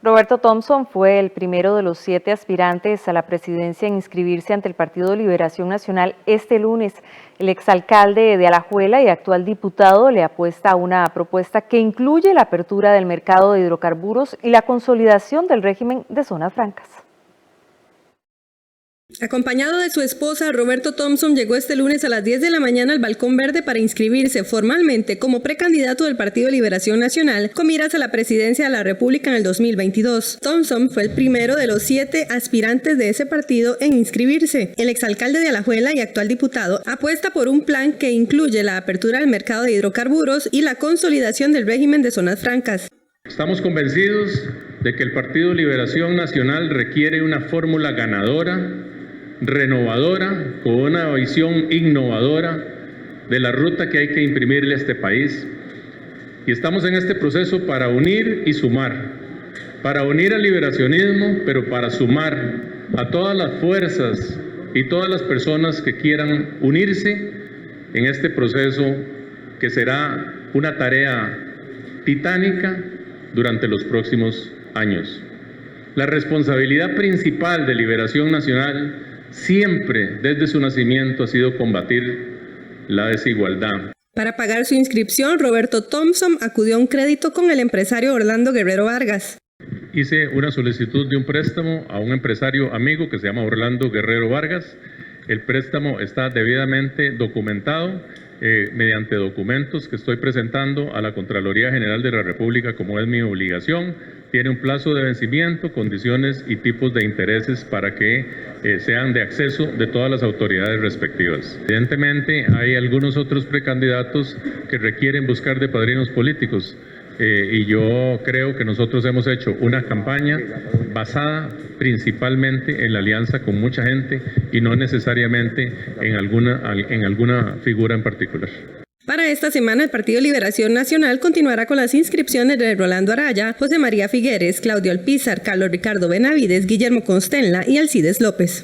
Roberto Thompson fue el primero de los 7 aspirantes a la presidencia en inscribirse ante el Partido Liberación Nacional este lunes. El exalcalde de Alajuela y actual diputado le apuesta a una propuesta que incluye la apertura del mercado de hidrocarburos y la consolidación del régimen de zonas francas.
Acompañado de su esposa, Roberto Thompson llegó este lunes a las 10 de la mañana al Balcón Verde para inscribirse formalmente como precandidato del Partido Liberación Nacional con miras a la presidencia de la República en el 2022. Thompson fue el primero de los 7 aspirantes de ese partido en inscribirse. El exalcalde de Alajuela y actual diputado apuesta por un plan que incluye la apertura del mercado de hidrocarburos y la consolidación del régimen de zonas francas.
Estamos convencidos de que el Partido Liberación Nacional requiere una fórmula ganadora, renovadora, con una visión innovadora de la ruta que hay que imprimirle a este país. Y estamos en este proceso para unir y sumar, para unir al liberacionismo, pero para sumar a todas las fuerzas y todas las personas que quieran unirse en este proceso que será una tarea titánica durante los próximos años. La responsabilidad principal de Liberación Nacional siempre desde su nacimiento ha sido combatir la desigualdad.
Para pagar su inscripción, Roberto Thompson acudió a un crédito con el empresario Orlando Guerrero Vargas.
Hice una solicitud de un préstamo a un empresario amigo que se llama Orlando Guerrero Vargas. El préstamo está debidamente documentado mediante documentos que estoy presentando a la Contraloría General de la República como es mi obligación. Tiene un plazo de vencimiento, condiciones y tipos de intereses para que sean de acceso de todas las autoridades respectivas. Evidentemente hay algunos otros precandidatos que requieren buscar de padrinos políticos y yo creo que nosotros hemos hecho una campaña basada principalmente en la alianza con mucha gente y no necesariamente en alguna figura en particular.
Para esta semana, el Partido Liberación Nacional continuará con las inscripciones de Rolando Araya, José María Figueres, Claudio Alpizar, Carlos Ricardo Benavides, Guillermo Constenla y Alcides López.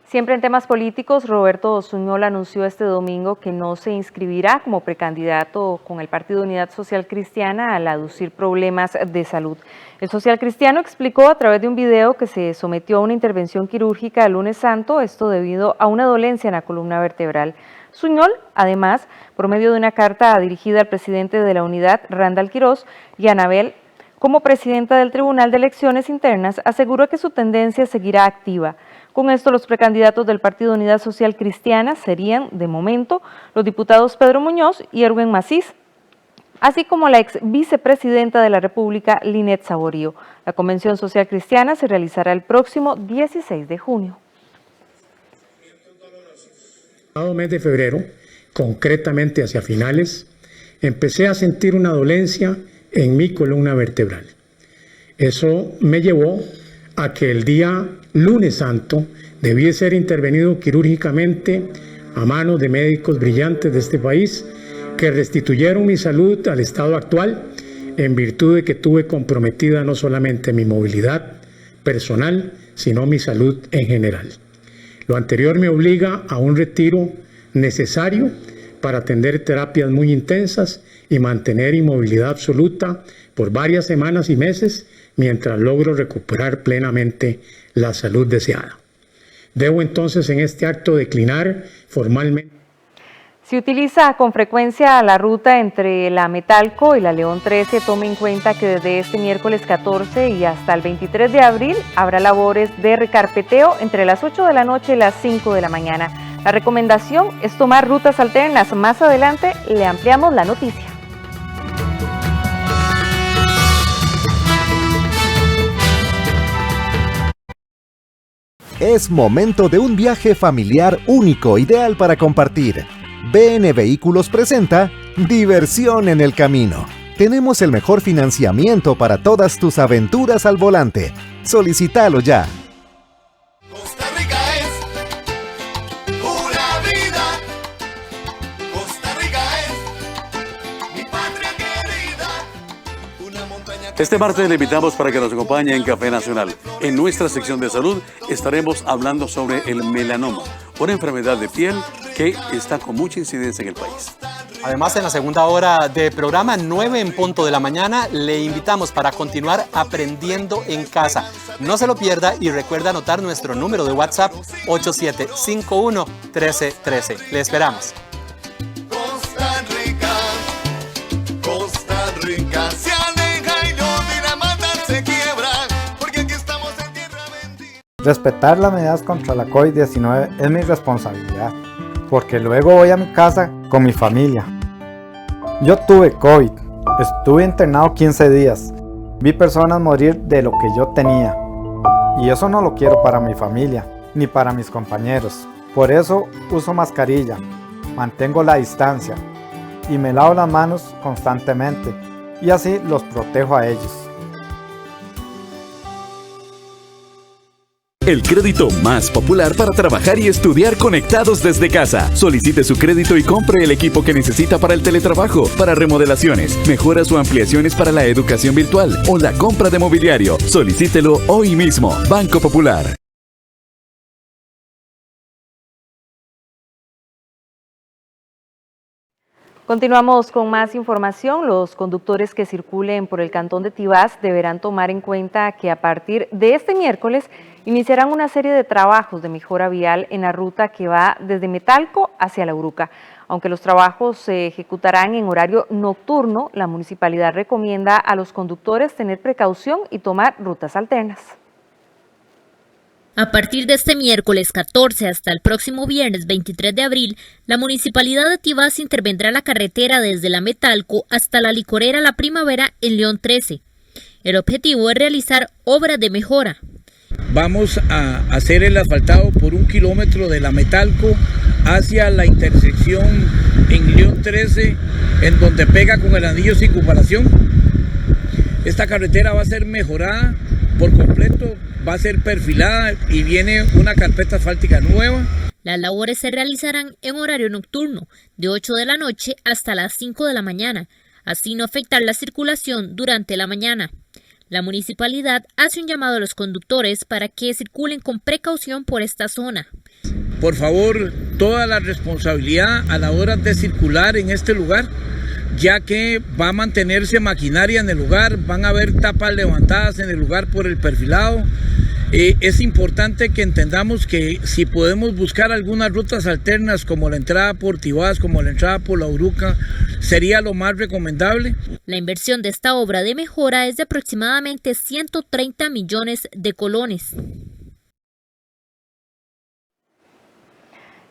Siempre en temas políticos, Roberto Suñol anunció este domingo que no se inscribirá como precandidato con el Partido Unidad Social Cristiana al aducir problemas de salud. El social cristiano explicó a través de un video que se sometió a una intervención quirúrgica el lunes santo, esto debido a una dolencia en la columna vertebral. Suñol, además, por medio de una carta dirigida al presidente de la unidad, Randall Quiroz, y Anabel, como presidenta del Tribunal de Elecciones Internas, aseguró que su tendencia seguirá activa. Con esto, los precandidatos del Partido Unidad Social Cristiana serían, de momento, los diputados Pedro Muñoz y Erwin Macís, así como la ex vicepresidenta de la República, Linet Saborío. La Convención Social Cristiana se realizará el próximo 16 de junio.
Mes de febrero
concretamente hacia finales, empecé a sentir una dolencia en mi columna vertebral. Eso me llevó a que el día lunes santo debí ser intervenido quirúrgicamente a manos de médicos brillantes de este país que restituyeron mi salud al estado actual en virtud de que tuve comprometida no solamente mi movilidad personal, sino mi salud en general. Lo anterior me obliga a un retiro necesario para atender terapias muy intensas y mantener inmovilidad absoluta por varias semanas y meses mientras logro recuperar plenamente la salud deseada. Debo entonces en este acto declinar formalmente.
Si utiliza con frecuencia la ruta entre la Metalco y la León 13, tome en cuenta que desde este miércoles 14 y hasta el 23 de abril habrá labores de recarpeteo entre las 8 de la noche y las 5 de la mañana. La recomendación es tomar rutas alternas. Más adelante le ampliamos la noticia.
Es momento de un viaje familiar único, ideal para compartir. BN Vehículos presenta Diversión en el Camino. Tenemos el mejor financiamiento para todas tus aventuras al volante. Solicítalo ya.
Costa Rica es pura vida. Costa Rica es mi patria querida. Una montaña.
Este martes le invitamos para que nos acompañe en Café Nacional. En nuestra sección de salud estaremos hablando sobre el melanoma, una enfermedad de piel que está con mucha incidencia en el país.
Además, en la segunda hora de programa, 9 en punto de la mañana, le invitamos para continuar aprendiendo en casa. No se lo pierda y recuerda anotar nuestro número de WhatsApp 8751-1313. Le esperamos.
Costa Rica se aleja y los Dinamarca se quiebra, porque aquí estamos en tierra bendita.
Respetar las medidas contra la COVID-19 es mi responsabilidad, porque luego voy a mi casa con mi familia. Yo tuve COVID, estuve internado 15 días, vi personas morir de lo que yo tenía, y eso no lo quiero para mi familia, ni para mis compañeros. Por eso uso mascarilla, mantengo la distancia, y me lavo las manos constantemente, y así los protejo a ellos.
El crédito más popular para trabajar y estudiar conectados desde casa. Solicite su crédito y compre el equipo que necesita para el teletrabajo, para remodelaciones, mejoras o ampliaciones para la educación virtual o la compra de mobiliario. Solicítelo hoy mismo. Banco Popular.
Continuamos con más información. Los conductores que circulen por el cantón de Tibás deberán tomar en cuenta que a partir de este miércoles iniciarán una serie de trabajos de mejora vial en la ruta que va desde Metalco hacia La Uruca. Aunque los trabajos se ejecutarán en horario nocturno, la municipalidad recomienda a los conductores tener precaución y tomar rutas alternas.
A partir de este miércoles 14 hasta el próximo viernes 23 de abril, la Municipalidad de Tibás intervendrá la carretera desde la Metalco hasta la licorera La Primavera en León 13. El objetivo es realizar obras de mejora.
Vamos a hacer el asfaltado por 1 kilómetro de la Metalco hacia la intersección en León 13, en donde pega con el anillo circunvalación. Esta carretera va a ser mejorada por completo, va a ser perfilada y viene una carpeta asfáltica nueva.
Las labores se realizarán en horario nocturno, de 8 de la noche hasta las 5 de la mañana, así no afectar la circulación durante la mañana. La municipalidad hace un llamado a los conductores para que circulen con precaución por esta zona.
Por favor, toda la responsabilidad a la hora de circular en este lugar, ya que va a mantenerse maquinaria en el lugar, van a haber tapas levantadas en el lugar por el perfilado. Es importante que entendamos que si podemos buscar algunas rutas alternas como la entrada por Tibás, como la entrada por La Uruca, sería lo más recomendable.
La inversión de esta obra de mejora es de aproximadamente 130 millones de colones.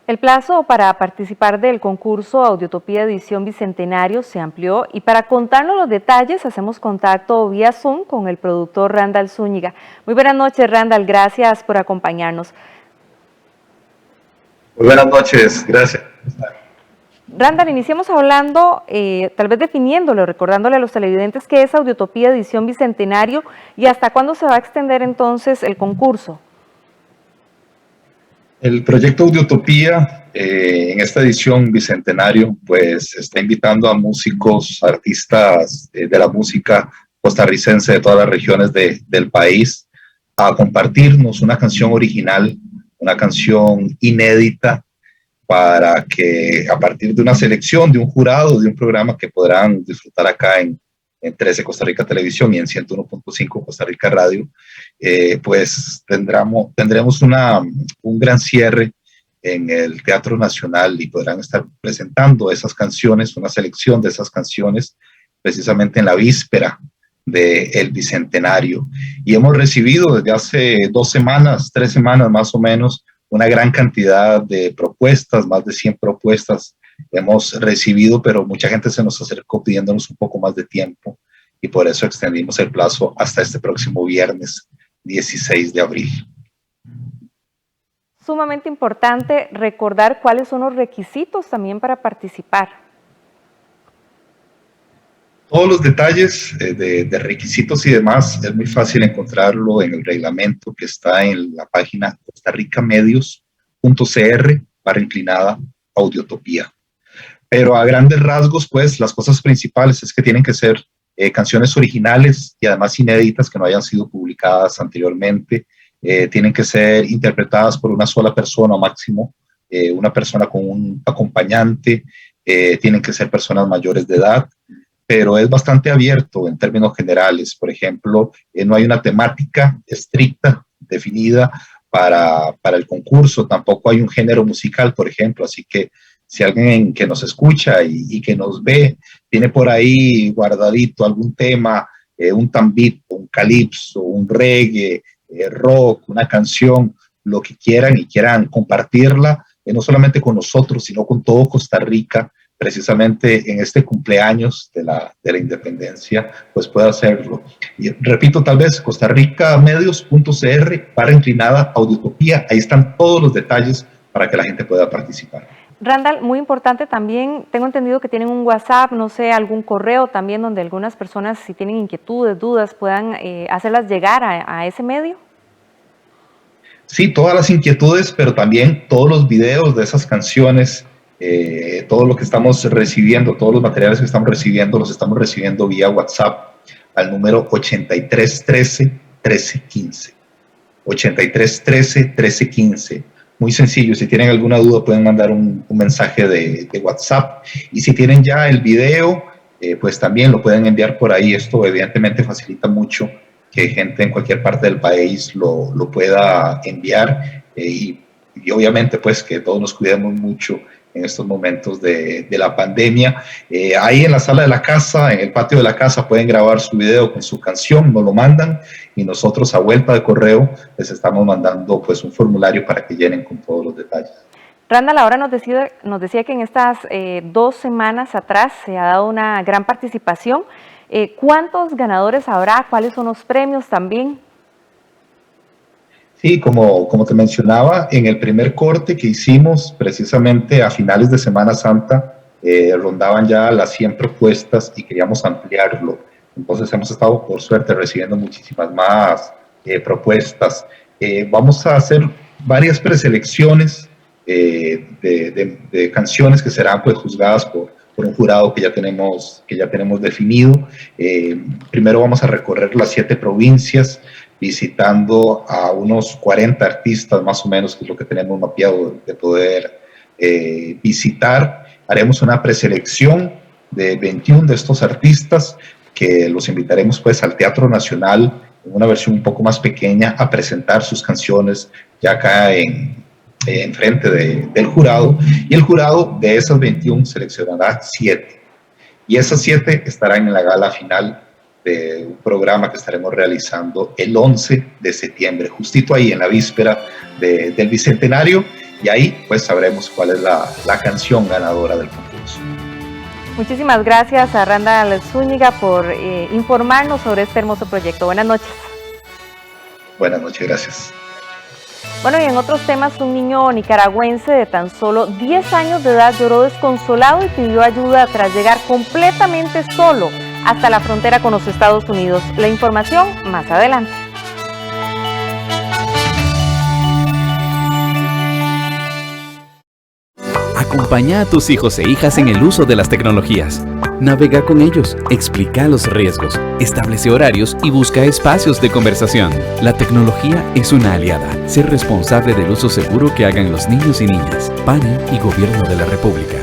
El plazo para participar del concurso Audiotopía Edición Bicentenario se amplió y para contarnos los detalles hacemos contacto vía Zoom con el productor Randall Zúñiga. Muy buenas noches, Randall, gracias por acompañarnos.
Muy buenas noches, gracias.
Randall, iniciemos hablando, tal vez definiéndolo, recordándole a los televidentes qué es Audiotopía Edición Bicentenario y hasta cuándo se va a extender entonces el concurso.
El proyecto Audiotopía en esta edición Bicentenario pues está invitando a músicos, artistas de la música costarricense de todas las regiones del país a compartirnos una canción original, una canción inédita, para que a partir de una selección, de un jurado, de un programa que podrán disfrutar acá en 13 Costa Rica Televisión y en 101.5 Costa Rica Radio, pues tendremos un gran cierre en el Teatro Nacional y podrán estar presentando esas canciones, una selección de esas canciones, precisamente en la víspera del Bicentenario. Y hemos recibido desde hace 2 semanas, 3 semanas más o menos, una gran cantidad de propuestas, más de 100 propuestas hemos recibido, pero mucha gente se nos acercó pidiéndonos un poco más de tiempo y por eso extendimos el plazo hasta este próximo viernes 16 de abril.
Sumamente importante recordar cuáles son los requisitos también para participar.
Todos los detalles de requisitos y demás es muy fácil encontrarlo en el reglamento que está en la página costarricamedios.cr/Audiotopía. Pero a grandes rasgos, pues las cosas principales es que tienen que ser canciones originales y además inéditas que no hayan sido publicadas anteriormente. Tienen que ser interpretadas por una sola persona máximo, una persona con un acompañante, tienen que ser personas mayores de edad, pero es bastante abierto en términos generales. Por ejemplo, no hay una temática estricta, definida para el concurso, tampoco hay un género musical, por ejemplo, así que si alguien que nos escucha y que nos ve tiene por ahí guardadito algún tema, un tambito, un calipso, un reggae, rock, una canción, lo que quieran y quieran compartirla, no solamente con nosotros, sino con todo Costa Rica, precisamente en este cumpleaños de la independencia, pues puede hacerlo. Y repito, tal vez, costarricamedios.cr/Audiotopía, ahí están todos los detalles para que la gente pueda participar.
Randall, muy importante también, tengo entendido que tienen un WhatsApp, no sé, algún correo también donde algunas personas, si tienen inquietudes, dudas, puedan hacerlas llegar a ese medio.
Sí, todas las inquietudes, pero también todos los videos de esas canciones, todo lo que estamos recibiendo, todos los materiales que estamos recibiendo, los estamos recibiendo vía WhatsApp al número 8313-1315. 8313-1315. Muy sencillo, si tienen alguna duda pueden mandar un mensaje de WhatsApp, y si tienen ya el video, pues también lo pueden enviar por ahí. Esto evidentemente facilita mucho que gente en cualquier parte del país lo pueda enviar, y obviamente pues que todos nos cuidemos mucho en estos momentos de la pandemia. Ahí en la sala de la casa, en el patio de la casa, pueden grabar su video con su canción, nos lo mandan y nosotros a vuelta de correo les estamos mandando pues un formulario para que llenen con todos los detalles.
Randall, ahora nos decía que en estas 2 semanas atrás se ha dado una gran participación. ¿Cuántos ganadores habrá? ¿Cuáles son los premios también?
Sí, como te mencionaba, en el primer corte que hicimos precisamente a finales de Semana Santa, rondaban ya las 100 propuestas y queríamos ampliarlo. Entonces hemos estado, por suerte, recibiendo muchísimas más propuestas. Vamos a hacer varias preselecciones de canciones que serán pues juzgadas por un jurado que ya tenemos definido. Primero vamos a recorrer las 7 provincias, visitando a unos 40 artistas más o menos, que es lo que tenemos mapeado de poder visitar. Haremos una preselección de 21 de estos artistas que los invitaremos pues al Teatro Nacional en una versión un poco más pequeña a presentar sus canciones ya acá en frente del jurado, y el jurado de esas 21 seleccionará 7, y esas 7 estarán en la gala final de un programa que estaremos realizando el 11 de septiembre, justito ahí en la víspera del Bicentenario, y ahí pues sabremos cuál es la canción ganadora del concurso.
Muchísimas gracias a Randall Zúñiga por informarnos sobre este hermoso proyecto. Buenas noches.
Buenas noches, gracias.
Bueno, y en otros temas, un niño nicaragüense de tan solo 10 años de edad lloró desconsolado y pidió ayuda tras llegar completamente solo hasta la frontera con los Estados Unidos. La información más adelante.
Acompaña a tus hijos e hijas en el uso de las tecnologías. Navega con ellos, explica los riesgos, establece horarios y busca espacios de conversación. La tecnología es una aliada. Sé responsable del uso seguro que hagan los niños y niñas. PANI y Gobierno de la República.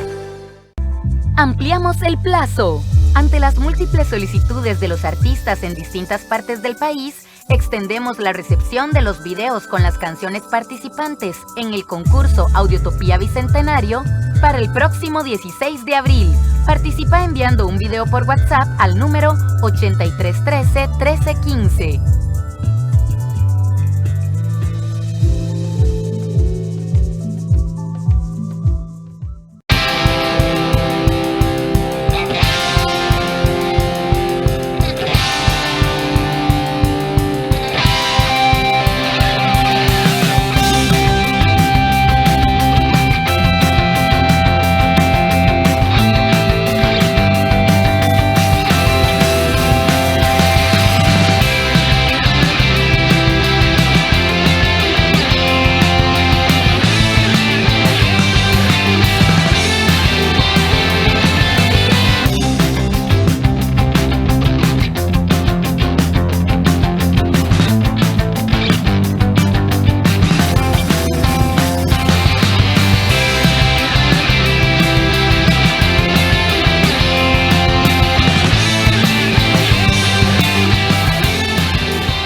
Ampliamos el plazo. Ante las múltiples solicitudes de los artistas en distintas partes del país, extendemos la recepción de los videos con las canciones participantes en el concurso Audiotopía Bicentenario para el próximo 16 de abril. Participa enviando un video por WhatsApp al número 8313 1315.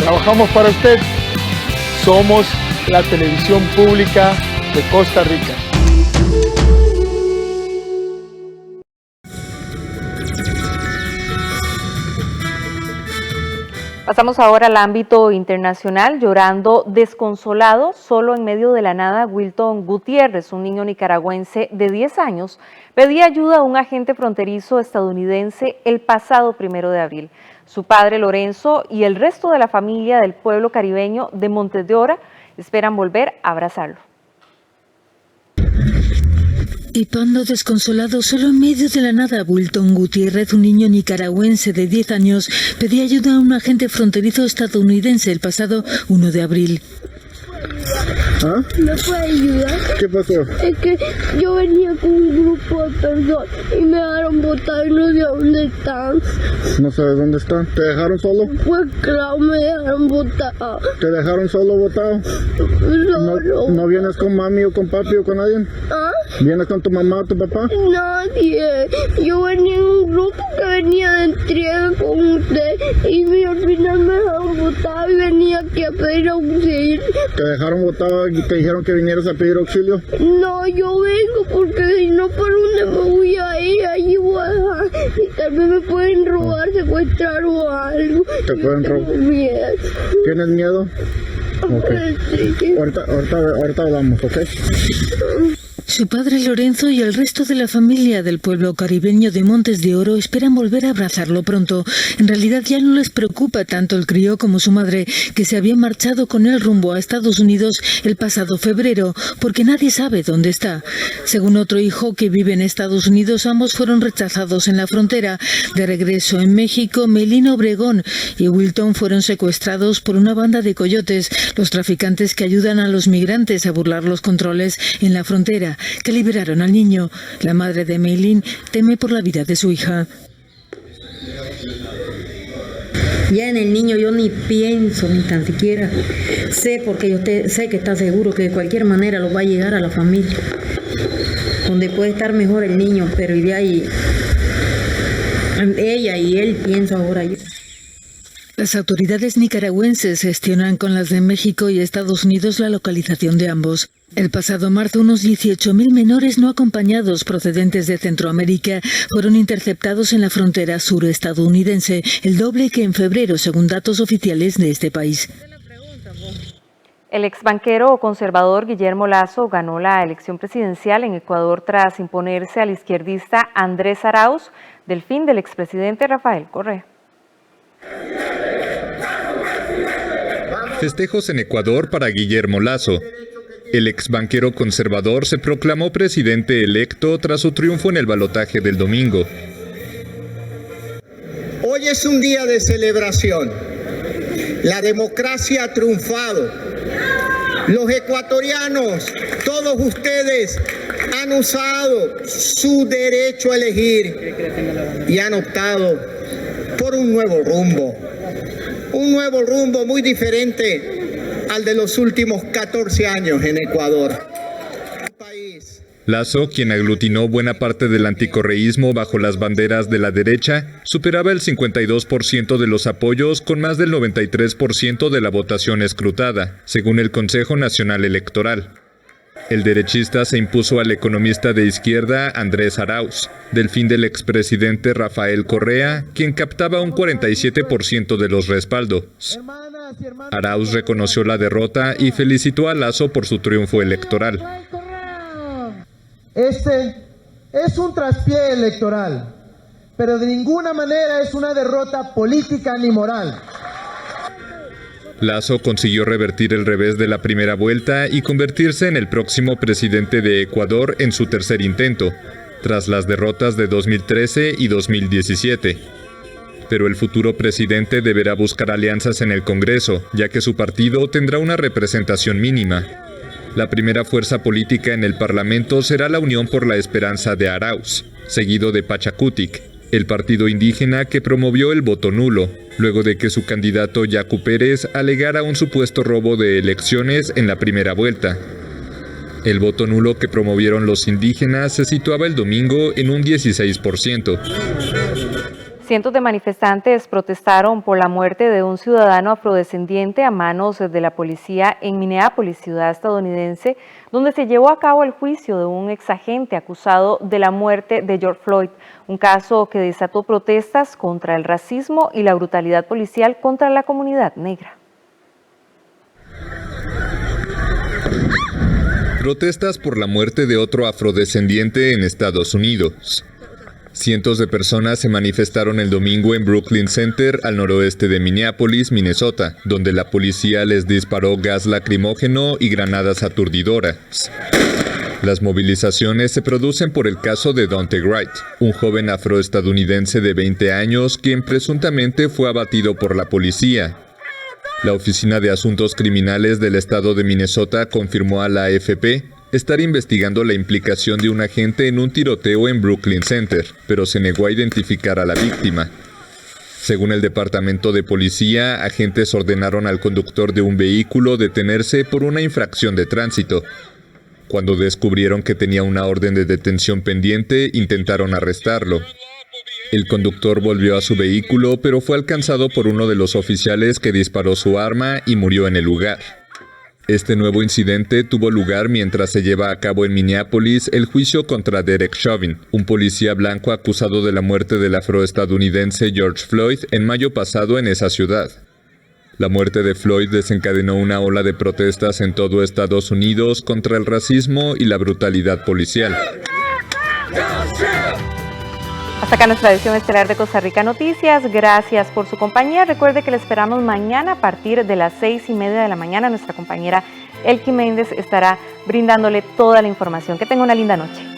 Trabajamos para usted. Somos la televisión pública de Costa Rica.
Pasamos ahora al ámbito internacional. Llorando desconsolado, solo en medio de la nada, Wilton Gutiérrez, un niño nicaragüense de 10 años, pedía ayuda a un agente fronterizo estadounidense el pasado 1 de abril. Su padre Lorenzo y el resto de la familia del pueblo caribeño de Montes de Ora esperan volver a abrazarlo.
Hipando desconsolado, solo en medio de la nada, Wilton Gutiérrez, un niño nicaragüense de 10 años, pedía ayuda a un agente fronterizo estadounidense el pasado 1 de abril.
¿Ah? ¿Me puede ayudar?
¿Qué pasó?
Es que yo venía con un grupo de personas y me dejaron botar y no sé dónde están.
¿No sabes dónde están? ¿Te dejaron solo?
Pues claro, me dejaron botar.
¿Te dejaron solo botado?
Solo.
¿No vienes con mami o con papi o con alguien?
¿Ah?
¿Vienes con tu mamá o tu papá?
Nadie. Yo venía en un grupo que venía de entrega con usted y al final me dejaron botar y venía aquí a pedir auxilio.
¿Te dejaron botado y te dijeron que vinieras a pedir auxilio?
No, yo vengo porque si no, ¿por dónde me voy a ir? Allí voy a dejar y tal vez me pueden robar, secuestrar o algo.
¿Te pueden robar?
Miedo.
¿Tienes miedo? Okay.
Sí.
Ahorita hablamos, ¿ok?
Su padre Lorenzo y el resto de la familia del pueblo caribeño de Montes de Oro esperan volver a abrazarlo pronto. En realidad ya no les preocupa tanto el crío como su madre, que se había marchado con él rumbo a Estados Unidos el pasado febrero, porque nadie sabe dónde está. Según otro hijo que vive en Estados Unidos, ambos fueron rechazados en la frontera. De regreso en México, Melina Obregón y Wilton fueron secuestrados por una banda de coyotes, los traficantes que ayudan a los migrantes a burlar los controles en la frontera, que liberaron al niño. La madre de Meilín teme por la vida de su hija.
Ya en el niño yo ni pienso, ni tan siquiera sé, porque yo sé que está seguro que de cualquier manera lo va a llegar a la familia, donde puede estar mejor el niño, pero de ahí ella y él pienso ahora yo.
Las autoridades nicaragüenses gestionan con las de México y Estados Unidos la localización de ambos. El pasado marzo, unos 18.000 menores no acompañados procedentes de Centroamérica fueron interceptados en la frontera sur estadounidense, el doble que en febrero, según datos oficiales de este país.
El exbanquero conservador Guillermo Lasso ganó la elección presidencial en Ecuador tras imponerse al izquierdista Andrés Arauz, delfín del expresidente Rafael Correa.
Festejos en Ecuador para Guillermo Lasso. El ex banquero conservador se proclamó presidente electo tras su triunfo en el balotaje del domingo.
Hoy es un día de celebración. La democracia ha triunfado. Los ecuatorianos, todos ustedes, han usado su derecho a elegir y han optado por un nuevo rumbo muy diferente al de los últimos 14 años en Ecuador.
Lasso, quien aglutinó buena parte del anticorreísmo bajo las banderas de la derecha, superaba el 52% de los apoyos con más del 93% de la votación escrutada, según el Consejo Nacional Electoral. El derechista se impuso al economista de izquierda Andrés Arauz, delfín del expresidente Rafael Correa, quien captaba un 47% de los respaldos. Arauz reconoció la derrota y felicitó a Lasso por su triunfo electoral.
Este es un traspié electoral, pero de ninguna manera es una derrota política ni moral.
Lasso consiguió revertir el revés de la primera vuelta y convertirse en el próximo presidente de Ecuador en su tercer intento, tras las derrotas de 2013 y 2017. Pero el futuro presidente deberá buscar alianzas en el Congreso, ya que su partido tendrá una representación mínima. La primera fuerza política en el Parlamento será la Unión por la Esperanza de Arauz, seguido de Pachacutic, el partido indígena que promovió el voto nulo, luego de que su candidato Yacu Pérez alegara un supuesto robo de elecciones en la primera vuelta. El voto nulo que promovieron los indígenas se situaba el domingo en un 16%.
Cientos de manifestantes protestaron por la muerte de un ciudadano afrodescendiente a manos de la policía en Minneapolis, ciudad estadounidense, donde se llevó a cabo el juicio de un exagente acusado de la muerte de George Floyd, un caso que desató protestas contra el racismo y la brutalidad policial contra la comunidad negra.
Protestas por la muerte de otro afrodescendiente en Estados Unidos. Cientos de personas se manifestaron el domingo en Brooklyn Center, al noroeste de Minneapolis, Minnesota, donde la policía les disparó gas lacrimógeno y granadas aturdidoras. Las movilizaciones se producen por el caso de Daunte Wright, un joven afroestadounidense de 20 años quien presuntamente fue abatido por la policía. La Oficina de Asuntos Criminales del estado de Minnesota confirmó a la AFP estar investigando la implicación de un agente en un tiroteo en Brooklyn Center, pero se negó a identificar a la víctima. Según el departamento de policía, agentes ordenaron al conductor de un vehículo detenerse por una infracción de tránsito. Cuando descubrieron que tenía una orden de detención pendiente, intentaron arrestarlo. El conductor volvió a su vehículo, pero fue alcanzado por uno de los oficiales que disparó su arma y murió en el lugar. Este nuevo incidente tuvo lugar mientras se lleva a cabo en Minneapolis el juicio contra Derek Chauvin, un policía blanco acusado de la muerte del afroestadounidense George Floyd en mayo pasado en esa ciudad. La muerte de Floyd desencadenó una ola de protestas en todo Estados Unidos contra el racismo y la brutalidad policial.
Hasta acá nuestra edición estelar de Costa Rica Noticias. Gracias por su compañía. Recuerde que le esperamos mañana a partir de las 6:30 de la mañana. Nuestra compañera Elki Méndez estará brindándole toda la información. Que tenga una linda noche.